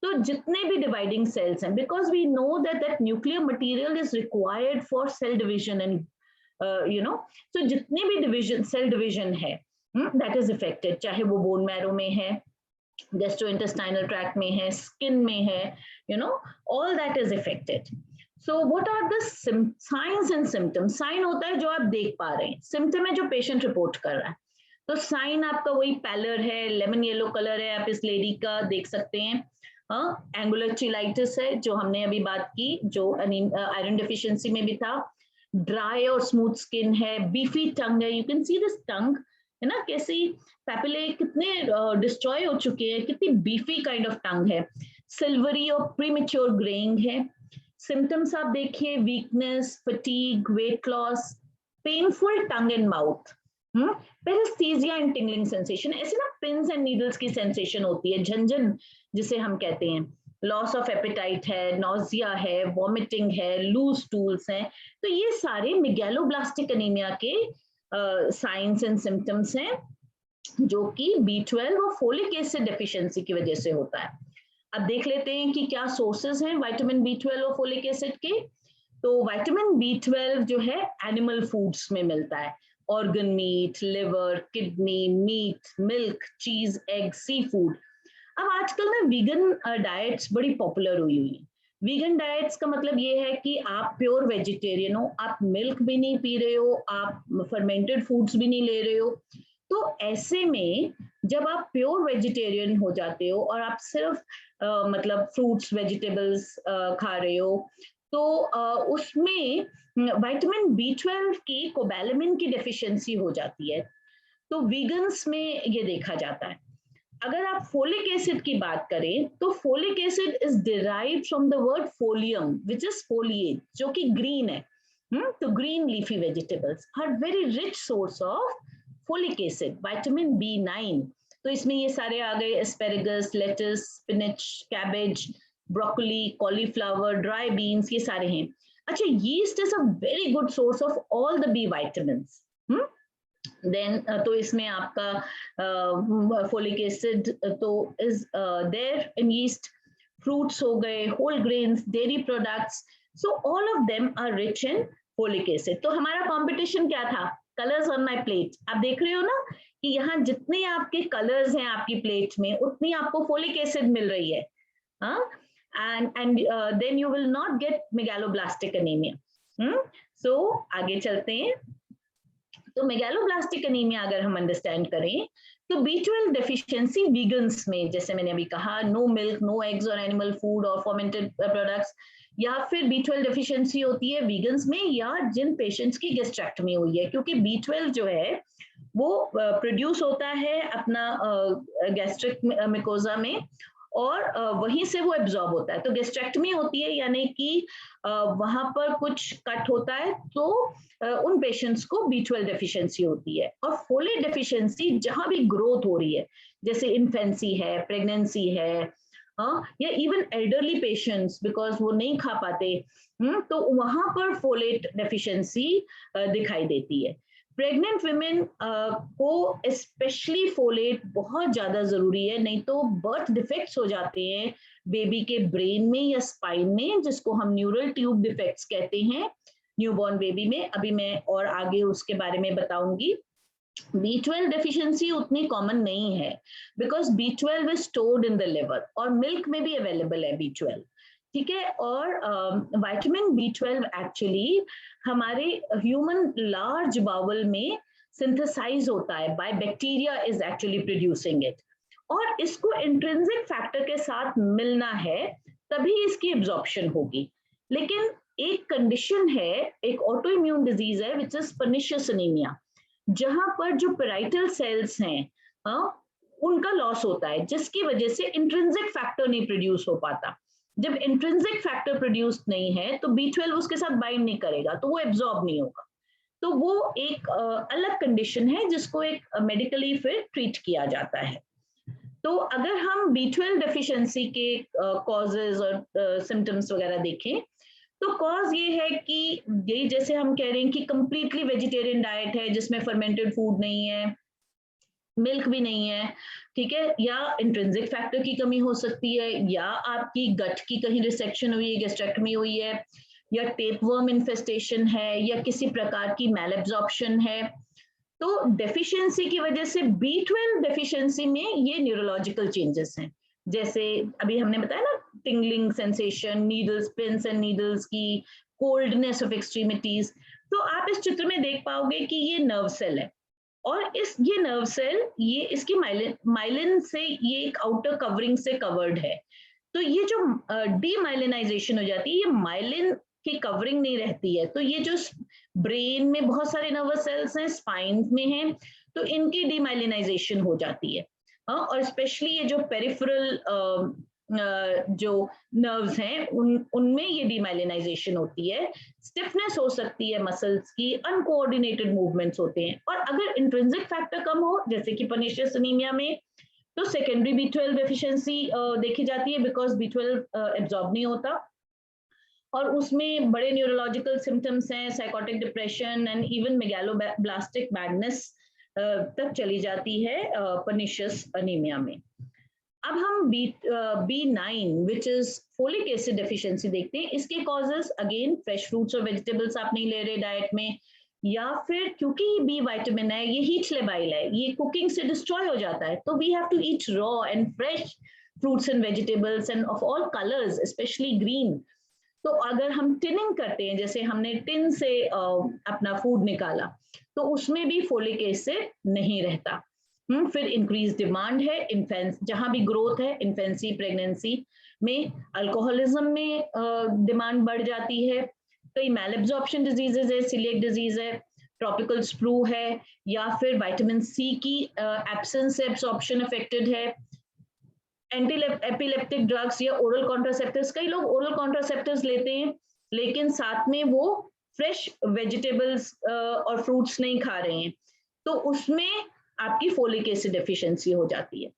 तो जितने भी डिवाइडिंग सेल्स हैं, because we know that nuclear material is required for cell division and so जितने भी डिविजन सेल डिविजन है दैट इज इफेक्टेड, चाहे वो बोन मैरो में है, गैस्ट्रोइंटेस्टाइनल ट्रैक्ट में है, स्किन में है, all that is affected. So what are the signs and symptoms? Sign होता है जो आप देख पा रहे हैं, सिम्टम है जो पेशेंट रिपोर्ट कर रहा है। तो साइन आपका वही पैलर है, लेमन येलो कलर है, आप इस लेडी का देख सकते हैं। एंगुलर चिलाइटिस है जो हमने अभी बात की, जो आयरन डेफिशिएंसी में भी था। ड्राई और स्मूथ स्किन है, बीफी टंग है, यू कैन सी दिस टंग, है ना, कैसी पैपिले कितने डिस्ट्रॉय हो चुके हैं, कितनी बीफी काइंड ऑफ टंग है। सिल्वरी और प्रीमेच्योर ग्रेइंग है। सिम्टम्स आप देखिए, weakness, fatigue, weight loss, painful tongue and mouth, paraesthesia and tingling sensation, ऐसे ना पिन्स एंड नीडल्स की सेंसेशन होती है, झंझन जिसे हम कहते हैं, लॉस ऑफ एपेटाइट है, नॉजिया है, वॉमिटिंग है, लूज स्टूल्स हैं, तो ये सारे मेगैलोब्लास्टिक एनीमिया के साइंस एंड सिम्टम्स हैं जो कि B12 और फोलिक एसिड डेफिशिएंसी की वजह से होता है। अब देख लेते हैं कि क्या सोर्सेज हैं विटामिन B12 और फोलिक एसिड के। तो विटामिन B12 जो है एनिमल फूड्स में मिलता है, organ meat, liver, kidney, meat, milk, cheese, egg, seafood. अब आजकल ना वीगन डाइट्स बड़ी पॉपुलर हुई है। वीगन डाइट्स का मतलब ये है कि आप प्योर वेजिटेरियन हो, आप मिल्क भी नहीं पी रहे हो, आप फर्मेंटेड फूड्स भी नहीं ले रहे हो। तो ऐसे में जब आप प्योर वेजिटेरियन हो जाते हो और आप सिर्फ मतलब फ्रूट्स वेजिटेबल्स खा रहे हो, तो उसमें विटामिन B12 की कोबैलेमिन की डेफिशिएंसी हो जाती है। तो वीगन्स में ये देखा जाता है। अगर आप फोलिक एसिड की बात करें तो folic acid is derived from the word folium which is foliage, जो कि ग्रीन है। तो green leafy vegetables are very rich source of folic acid, vitamin B9। तो इसमें ये सारे आ गए, asparagus, lettuce, spinach, cabbage, broccoli, cauliflower, dry beans, ये सारे हैं। अच्छा, yeast is a very good source of all the B vitamins। Then तो इसमें आपका फोलिक एसिड तो is there in yeast. Fruits हो गए, whole grains, dairy products, so all of them are rich in folic acid. तो हमारा competition क्या था? Colours on my plate. आप देख रहे हो ना कि यहाँ जितने आपके कलर्स हैं आपकी प्लेट में, उतनी आपको फोलिक एसिड मिल रही है। and then you will not get megaloblastic anemia। So आगे चलते हैं। तो मेगैलोब्लास्टिक एनीमिया अगर हम अंडरस्टैंड करें तो B12 डेफिशिएंसी वीगन्स में, जैसे मैंने अभी कहा, नो मिल्क, नो एग्स और एनिमल फूड और फर्मेंटेड प्रोडक्ट्स, या फिर B12 डेफिशिएंसी होती है वीगन्स में या जिन पेशेंट्स की गैस्ट्रेक्टमी हुई है, क्योंकि B12 जो है वो प्रोड्यूस होता है अपना गैस्ट्रिक मिकोजा में और वहीं से वो एब्जॉर्ब होता है। तो गैस्ट्रेक्टमी होती है यानी कि वहां पर कुछ कट होता है, तो उन पेशेंट्स को B12 डेफिशिएंसी होती है। और फोलेट डेफिशिएंसी जहां भी ग्रोथ हो रही है, जैसे इन्फेंसी है, प्रेगनेंसी है, या इवन एल्डरली पेशेंट्स बिकॉज वो नहीं खा पाते, तो वहां पर फोलेट डेफिशिएंसी दिखाई देती है। प्रेग्नेंट विमेन को स्पेशली फोलेट बहुत ज्यादा जरूरी है, नहीं तो बर्थ डिफेक्ट्स हो जाते हैं बेबी के ब्रेन में या स्पाइन में, जिसको हम न्यूरल ट्यूब डिफेक्ट्स कहते हैं न्यूबॉर्न बेबी में। अभी मैं और आगे उसके बारे में बताऊंगी। B12 डेफिशिएंसी उतनी कॉमन नहीं है because B12 is stored in the liver और मिल्क में भी अवेलेबल है B12, ठीक है। और विटामिन B12 एक्चुअली हमारे ह्यूमन लार्ज बाउल में सिंथेसाइज होता है by bacteria is actually producing it, और इसको इंट्रिंसिक फैक्टर के साथ मिलना है तभी इसकी एब्जॉर्प्शन होगी। लेकिन एक कंडीशन है, एक ऑटो इम्यून डिजीज है विच इज पर्निशियस एनीमिया, जहां पर जो पेराइटल सेल्स हैं उनका लॉस होता है, जिसकी वजह से इंट्रिंसिक फैक्टर नहीं प्रोड्यूस हो पाता। जब इंट्रिंसिक फैक्टर प्रोड्यूस नहीं है तो B12 उसके साथ बाइंड नहीं करेगा, तो वो एब्जॉर्ब नहीं होगा। तो वो एक अलग कंडीशन है जिसको एक मेडिकली फिर ट्रीट किया जाता है। तो अगर हम B12 डेफिशिएंसी के कॉजेज और सिम्टम्स वगैरह देखें तो कॉज ये है कि यही जैसे हम कह रहे हैं कि कंप्लीटली वेजिटेरियन डाइट है जिसमें फर्मेंटेड फूड नहीं है, मिल्क भी नहीं है, ठीक है, या इंट्रिंसिक फैक्टर की कमी हो सकती है, या आपकी गट की कहीं रिसेक्शन हुई है, गैस्ट्रेक्टमी हुई है, या टेपवर्म इन्फेस्टेशन है, या किसी प्रकार की मैल एब्जॉर्प्शन है। तो डेफिशिएंसी की वजह से B12 डेफिशिएंसी में ये न्यूरोलॉजिकल चेंजेस हैं, जैसे अभी हमने बताया ना, tingling sensation, needles, pins and needles की, कोल्डनेस ऑफ एक्सट्रीमिटीज। तो आप इस चित्र में देख पाओगे कि ये नर्व सेल है और ये नर्व सेल ये इसकी माइलिन से ये एक आउटर कवरिंग से कवर्ड है। तो ये जो डीमाइलिनाइजेशन हो जाती है, ये माइलिन की कवरिंग नहीं रहती है, तो ये जो ब्रेन में बहुत सारे नर्वस सेल्स हैं, स्पाइन में हैं, तो इनकी डीमाइलिनाइजेशन हो जाती है। और स्पेशली ये जो पेरिफेरल जो नर्व्स हैं उनमें ये डीमाइलिनाइजेशन होती है, स्टिफनेस हो सकती है मसल्स की, अनकोऑर्डिनेटेड मूवमेंट्स होते हैं। और अगर इंट्रिंसिक फैक्टर कम हो, जैसे कि पर्निशियस एनीमिया में, तो सेकेंडरी B12 डेफिशिएंसी देखी जाती है बिकॉज B12 एब्जॉर्ब नहीं होता, और उसमें बड़े न्यूरोलॉजिकल सिम्टम्स हैं, psychotic depression and even megaloblastic madness तक चली जाती है पर्निशियस अनीमिया में। अब हम B9 which is folic acid deficiency देखते हैं। इसके कॉजेस अगेन फ्रेश फ्रूट्स और वेजिटेबल्स आप नहीं ले रहे डाइट में, या फिर क्योंकि ये बी विटामिन है, ये हीट लेबाइल है, ये कुकिंग से डिस्ट्रॉय हो जाता है, तो we have to eat raw and fresh fruits and vegetables and of all colours, especially green. तो अगर हम टिनिंग करते हैं, जैसे हमने टिन से अपना फूड निकाला, तो उसमें भी फोलिक एसिड नहीं रहता। फिर इंक्रीज डिमांड है इन्फेंस, जहां भी ग्रोथ है, इन्फेंसी, प्रेगनेंसी में, अल्कोहलिज्म में डिमांड बढ़ जाती है, कई मैलएब्जॉर्प्शन डिजीजेज है, सीलिएक डिजीज है, ट्रॉपिकल स्प्रू है, या फिर विटामिन सी की एब्सेंस से एब्जॉर्प्शन अफेक्टेड है, एंटी एपिलेप्टिक ड्रग्स या ओरल कॉन्ट्रासेप्टिव्स। कई लोग ओरल कॉन्ट्रासेप्टिव्स लेते हैं लेकिन साथ में वो फ्रेश वेजिटेबल्स और फ्रूट्स नहीं खा रहे हैं, तो उसमें आपकी फोलिक एसिड डेफिशिएंसी हो जाती है।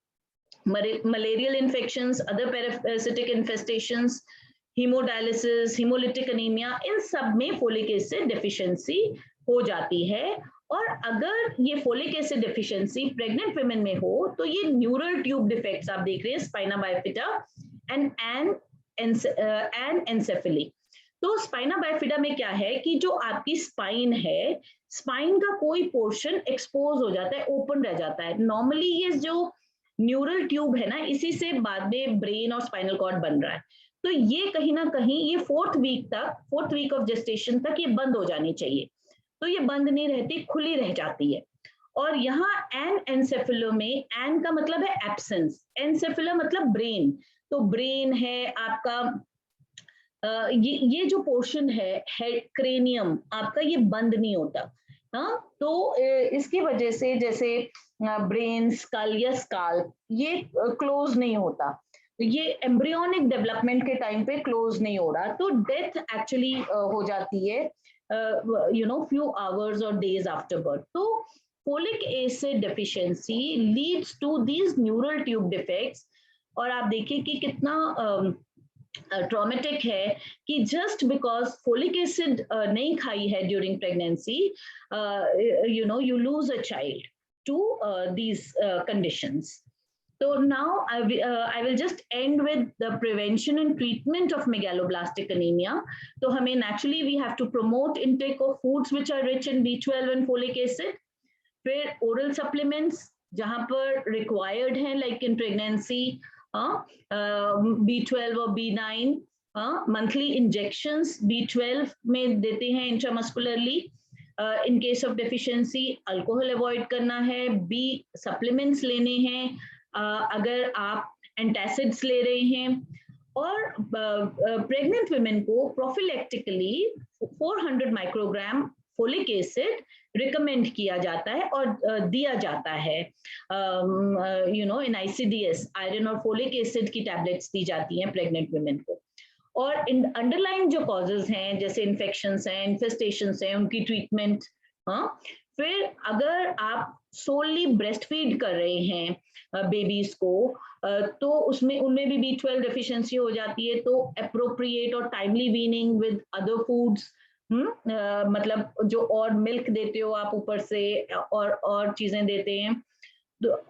Malarial infections, other parasitic infestations, haemodialysis, haemolytic anaemia, इन सब में फोलिक एसिड डेफिशिएंसी हो जाती है। और अगर ये folic acid deficiency pregnant women में हो तो ये न्यूरल ट्यूब डिफेक्ट्स आप देख रहे हैं, स्पाइना बाइफिडा एंड एनसेफेली। तो स्पाइना बाइफिडा में क्या है कि जो आपकी स्पाइन है, स्पाइन का कोई पोर्शन एक्सपोज हो जाता है, ओपन रह जाता है। नॉर्मली ये जो न्यूरल ट्यूब है ना, इसी से बाद में ब्रेन और स्पाइनल कॉर्ड बन रहा है, तो ये कहीं ना कहीं ये फोर्थ वीक ऑफ जेस्टेशन तक ये बंद हो जानी चाहिए, तो ये बंद नहीं रहती, खुली रह जाती है। और यहाँ एनसेफेलो में, एन का मतलब है एब्सेंस, एनसेफेलो मतलब ब्रेन, तो ब्रेन है आपका, ये जो पोर्शन है हेड क्रेनियम आपका, ये बंद नहीं होता। हाँ, तो इसकी वजह से जैसे ब्रेन, स्कल या स्काल्प, ये क्लोज नहीं होता, तो ये एम्ब्रियोनिक डेवलपमेंट के टाइम पे क्लोज नहीं हो रहा, तो डेथ एक्चुअली हो जाती है few hours or days after birth. तो folic acid deficiency leads to these neural tube defects, और आप देखिए कि कितना ट्रॉमेटिक है कि जस्ट बिकॉज फोलिक एसिड नहीं खाई है during pregnancy, you lose a child to these conditions. So now I will just end with the prevention and treatment of megaloblastic anemia. So हमें naturally we have to promote intake of foods which are rich in B12 and folic acid. फिर oral supplements जहाँ पर required हैं, like in pregnancy, B12 और B9, monthly injections B12 में देते हैं intramuscularly. In case of deficiency, alcohol avoid करना है, B supplements लेने हैं अगर आप एंटासिड्स ले रहे हैं, और प्रेग्नेंट वुमेन को प्रोफिलेक्टिकली 400 माइक्रोग्राम फोलिक एसिड रिकमेंड किया जाता है और दिया जाता है, इन ICDS आयरन और फोलिक एसिड की टैबलेट्स दी जाती हैं प्रेग्नेंट वुमेन को। और अंडरलाइन जो कॉजेज हैं जैसे इन्फेक्शंस हैं, इन्फेस्टेशंस हैं, उनकी ट्रीटमेंट। फिर अगर आप सोली ब्रेस्ट फीड कर रहे हैं बेबीज को, तो उनमें भी B12 डेफिशिएंसी हो जाती है, तो अप्रोप्रिएट और timely weaning with other foods, मतलब जो और मिल्क देते हो आप ऊपर से और चीजें देते हैं,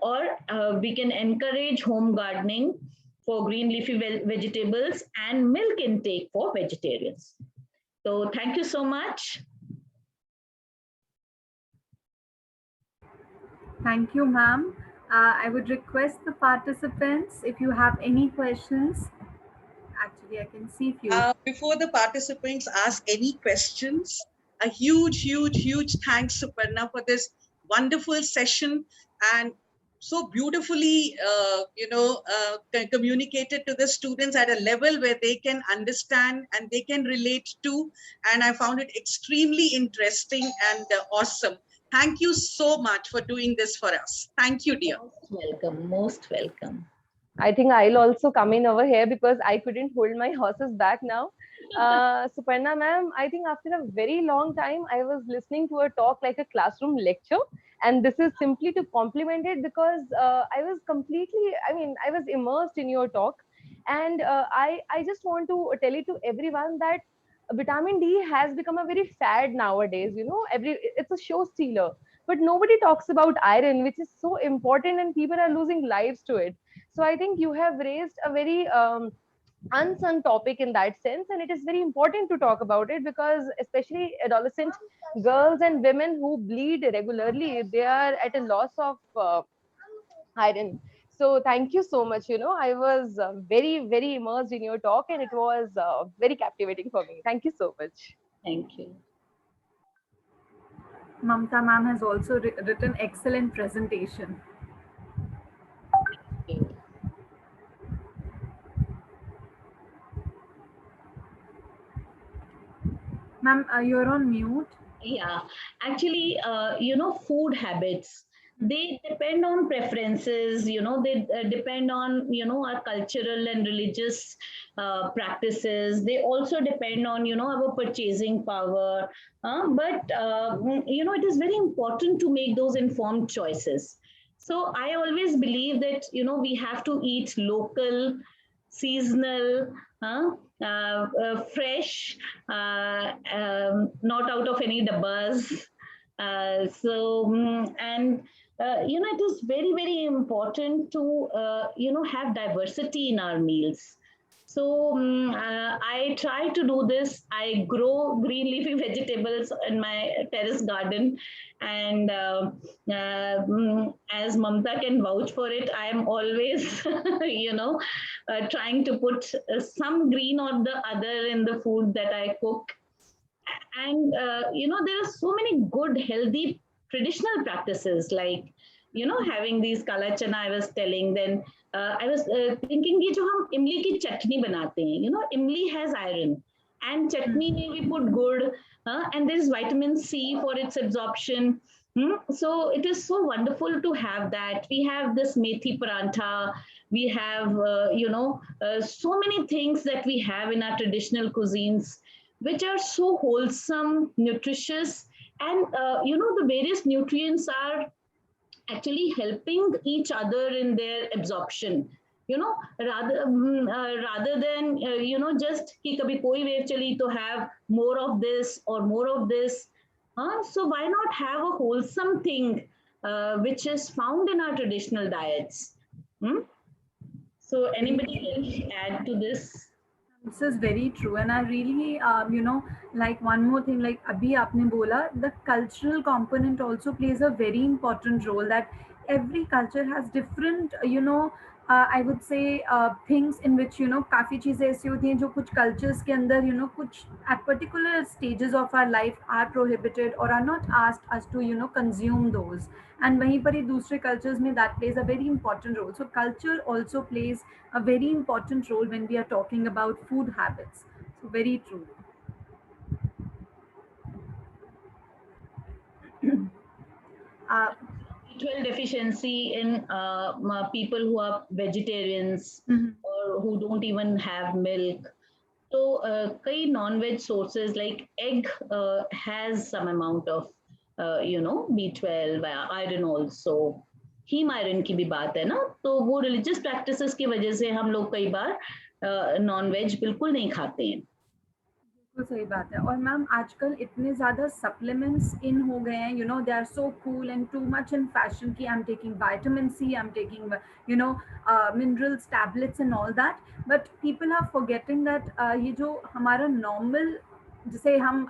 और we can encourage home gardening for green leafy vegetables and milk intake for vegetarians. तो thank you so much. Thank you, ma'am. I would request the participants, if you have any questions. Actually, I can see few. Before the participants ask any questions, a huge thanks, Suparna, for this wonderful session and so beautifully, communicated to the students at a level where they can understand and they can relate to. And I found it extremely interesting and awesome. Thank you so much for doing this for us. Thank you, dear. Most welcome. I think I'll also come in over here because I couldn't hold my horses back now. Suparna ma'am, I think after a very long time, I was listening to a talk like a classroom lecture. And this is simply to compliment it because I was completely, I mean, I was immersed in your talk. And I just want to tell it to everyone that vitamin D has become a very fad nowadays. You know, it's a show stealer. But nobody talks about iron, which is so important, and people are losing lives to it. So I think you have raised a very unsung topic in that sense, and it is very important to talk about it because especially adolescent girls and women who bleed regularly, they are at a loss of iron. So thank you so much. You know, I was very immersed in your talk, and it was very captivating for me. Thank you so much. Thank you. Mamta ma'am has also written excellent presentation. Ma'am, you're on mute. Yeah, actually, food habits, they depend on preferences, they depend on, our cultural and religious practices. They also depend on, our purchasing power. But it is very important to make those informed choices. So I always believe that, we have to eat local, seasonal, fresh, not out of any dabbas. It is very important to, have diversity in our meals. So I try to do this. I grow green leafy vegetables in my terrace garden, and as Mamta can vouch for it, I am always, trying to put some green or the other in the food that I cook. And there are so many good, healthy, traditional practices like having these kala chana I was telling. Then I was thinking कि जो हम इमली की चटनी बनाते हैं, imli has iron, and chutney में we put gur, and there is vitamin C for its absorption. So it is so wonderful to have that. We have this methi parantha. We have so many things that we have in our traditional cuisines, which are so wholesome, nutritious, and the various nutrients are actually helping each other in their absorption. Rather than just कि कभी कोई wave चली तो have more of this or more of this. So why not have a wholesome thing which is found in our traditional diets? So anybody can add to this? This is very true, and I really, like one more thing, like abhi aapne bola, the cultural component also plays a very important role. That every culture has different, I would say things in which काफी चीजें ऐसी होती हैं जो कुछ cultures के अंदर कुछ at particular stages of our life are prohibited or are not asked us to consume those. And वहीं पर ही दूसरे cultures में that plays a very important role. So culture also plays a very important role when we are talking about food habits. So very true. B12 deficiency in people who are vegetarians or who don't even have milk. So key non-veg sources like egg has some amount of B12, iron also. Haem iron की भी बात है ना, तो वो religious practices की वजह से हम लोग कई बार नॉन वेज बिल्कुल नहीं खाते हैं. बिल्कुल सही बात है. और मैम आजकल इतने ज्यादा सप्लीमेंट्स इन हो गए हैं, they are so cool and too much in fashion कि I am taking vitamin C, I am taking minerals, tablets and all that, but people are forgetting that ये जो हमारा नॉर्मल, जैसे हम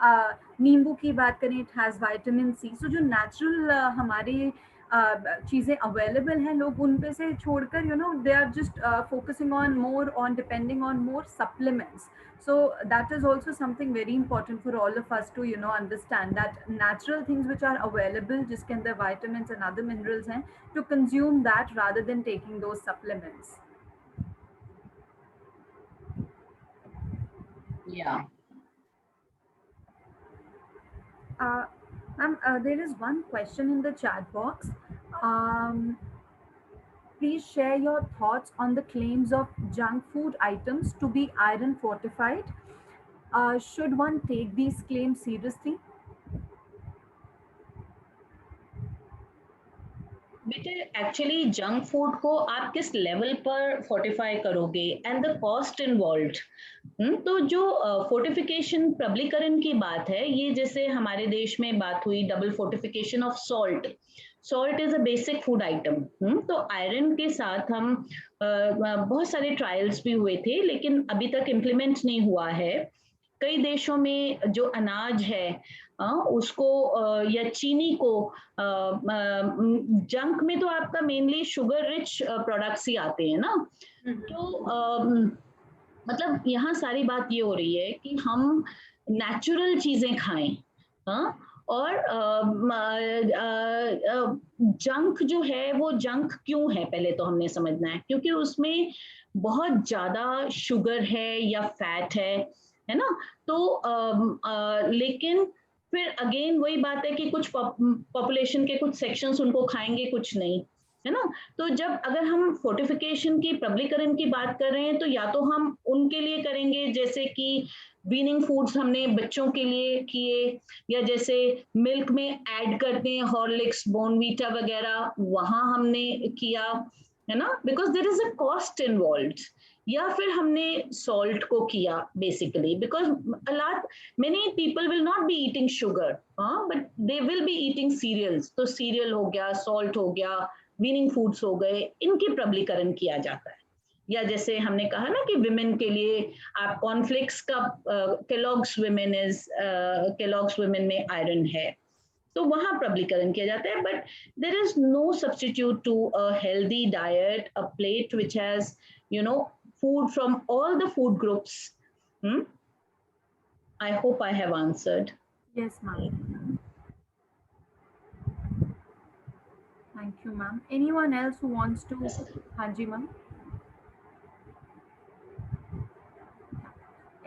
नींबू की बात करें, इट हैज विटामिन सी. सो जो नेचुरल हमारे चीज़ें अवेलेबल हैं, लोग उन पे से छोड़कर they are just focusing on more on depending on more supplements. So that is also something very important for all of us to understand, that natural things which are available, जिसके अंदर vitamins and other minerals हैं, to consume that rather than taking those supplements. Yeah. Ma'am, there is one question in the chat box. Please share your thoughts on the claims of junk food items to be iron fortified. Should one take these claims seriously? बेटे actually junk food को आप किस level पर fortify करोगे and the cost involve. तो जो fortification प्रबलीकरण की बात है, ये जैसे हमारे देश में बात हुई double fortification of salt. Salt is a basic food item. तो आयरन के साथ हम बहुत सारे ट्रायल्स भी हुए थे, लेकिन अभी तक इम्प्लीमेंट नहीं हुआ है। कई देशों में जो अनाज है उसको या चीनी को, जंक में तो आपका मेनली शुगर रिच प्रोडक्ट्स ही आते हैं ना। तो मतलब यहाँ सारी बात ये हो रही है कि हम नेचुरल चीजें खाएं। और जंक जो है वो जंक क्यों है, पहले तो हमने समझना है, क्योंकि उसमें बहुत ज्यादा शुगर है या फैट है ना। तो लेकिन फिर अगेन वही बात है कि कुछ पॉपुलेशन के कुछ सेक्शंस उनको खाएंगे, कुछ नहीं, है ना। तो जब अगर हम फोर्टिफिकेशन की प्रबलीकरण की बात कर रहे हैं, तो या तो हम उनके लिए करेंगे जैसे कि वीनिंग फूड्स हमने बच्चों के लिए किए, या जैसे मिल्क में ऐड करते हैं हॉर्लिक्स, बोर्नवीटा वगैरह, वहां हमने किया, है ना, because there is a cost involved. या फिर हमने सॉल्ट को किया basically because a lot many people will not be eating sugar, but they will be eating cereals। तो सीरियल हो गया, सॉल्ट हो गया, वीनिंग फूड्स हो गए, इनकी प्रबलीकरण किया जाता है। या जैसे हमने कहा ना कि विमेन के लिए आप कॉर्नफ्लेक्स का, केलॉग्स विमेन में आयरन है, तो वहां प्रबलीकरण किया जाता है। But there is no substitute to a healthy diet, a plate which has food from all the food groups. I hope I have answered. Yes, ma'am. Thank you, ma'am. Anyone else who wants to? Hanji, ma'am.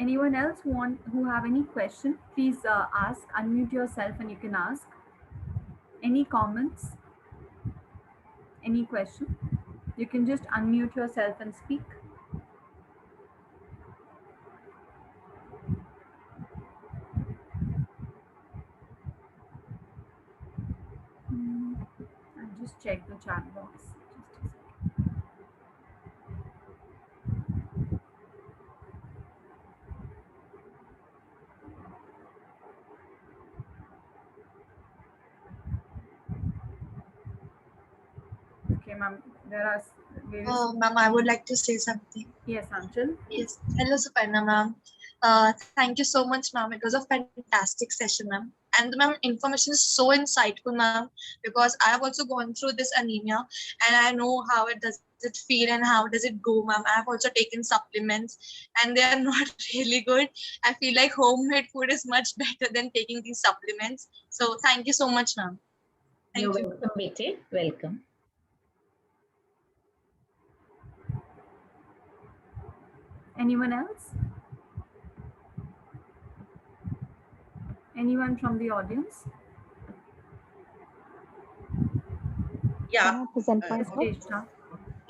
Anyone else who have any question? Please ask. Unmute yourself and you can ask. Any comments? Any question? You can just unmute yourself and speak. I'll just check the chat box. Just a second. Okay, ma'am. There are various. Ma'am, I would like to say something. Yes, Anchal. Yes. Hello, Suparna, ma'am. Thank you so much, ma'am. It was a fantastic session, ma'am. And ma'am, information is so insightful, ma'am, because I have also gone through this anemia and I know how it does it feel and how does it go, ma'am. I have also taken supplements and they are not really good. I feel like homemade food is much better than taking these supplements. So thank you so much, ma'am. You're welcome, Bete. Welcome. Anyone else? Anyone from the audience? Yeah. Jeshna.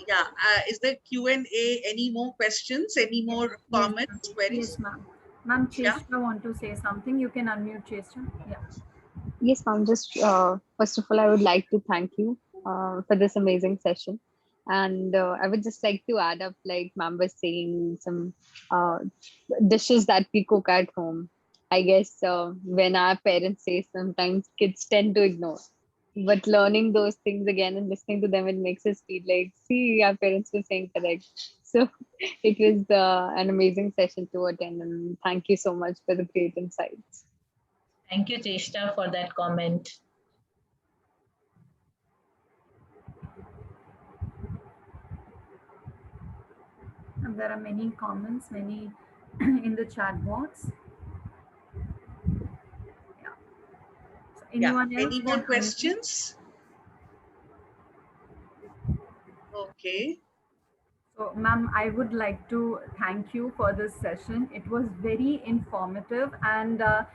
Yeah. Is there Q&A? Any more questions? Any more comments, queries? Yes, ma'am. Ma'am, Cheshna want to say something. You can unmute Cheshna. Yeah. Yes, ma'am. Just first of all, I would like to thank you for this amazing session. And I would just like to add up, like ma'am was saying, some dishes that we cook at home. I guess when our parents say, sometimes kids tend to ignore. But learning those things again and listening to them, it makes us feel like, see, our parents were saying correct. So it was an amazing session to attend. And thank you so much for the great insights. Thank you, Cheshta, for that comment. And there are many comments, many in the chat box. Yeah. So anyone else? Any more questions? Okay. So, ma'am, I would like to thank you for this session. It was very informative, and I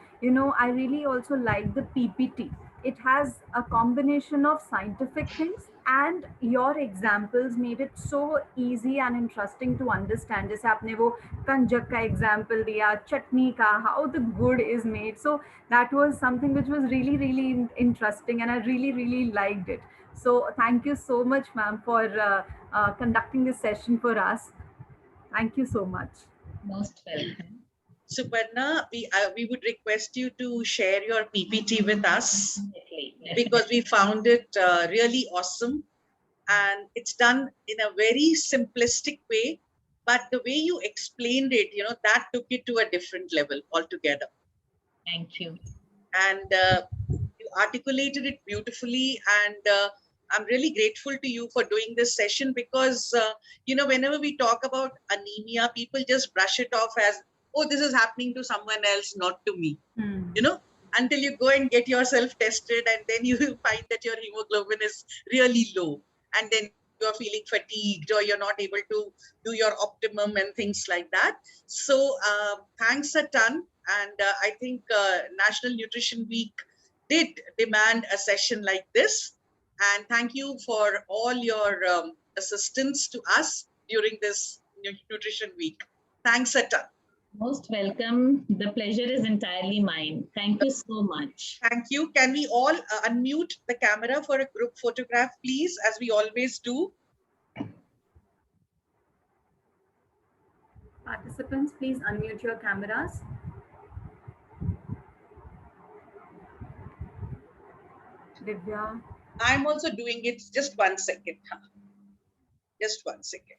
really also like the PPT. It has a combination of scientific things and your examples made it so easy and interesting to understand. जैसे आपने वो कंजक का example दिया, chutney का, how the good is made. So that was something which was really, really interesting, and I really, really liked it. So thank you so much, ma'am, for conducting this session for us. Thank you so much. Most welcome. Suparna, we would request you to share your PPT with us Definitely. because we found it really awesome, and it's done in a very simplistic way. But the way you explained it, that took it to a different level altogether. Thank you. And you articulated it beautifully, and I'm really grateful to you for doing this session because whenever we talk about anemia, people just brush it off as, oh, this is happening to someone else, not to me. Until you go and get yourself tested, and then you find that your hemoglobin is really low, and then you're feeling fatigued or you're not able to do your optimum and things like that. So thanks a ton. And I think National Nutrition Week did demand a session like this. And thank you for all your assistance to us during this Nutrition Week. Thanks a ton. Most welcome. The pleasure is entirely mine. Thank you so much. Thank you. Can we all unmute the camera for a group photograph, please, as we always do? Participants, please unmute your cameras. Divya. I'm also doing it. Just 1 second. Just 1 second.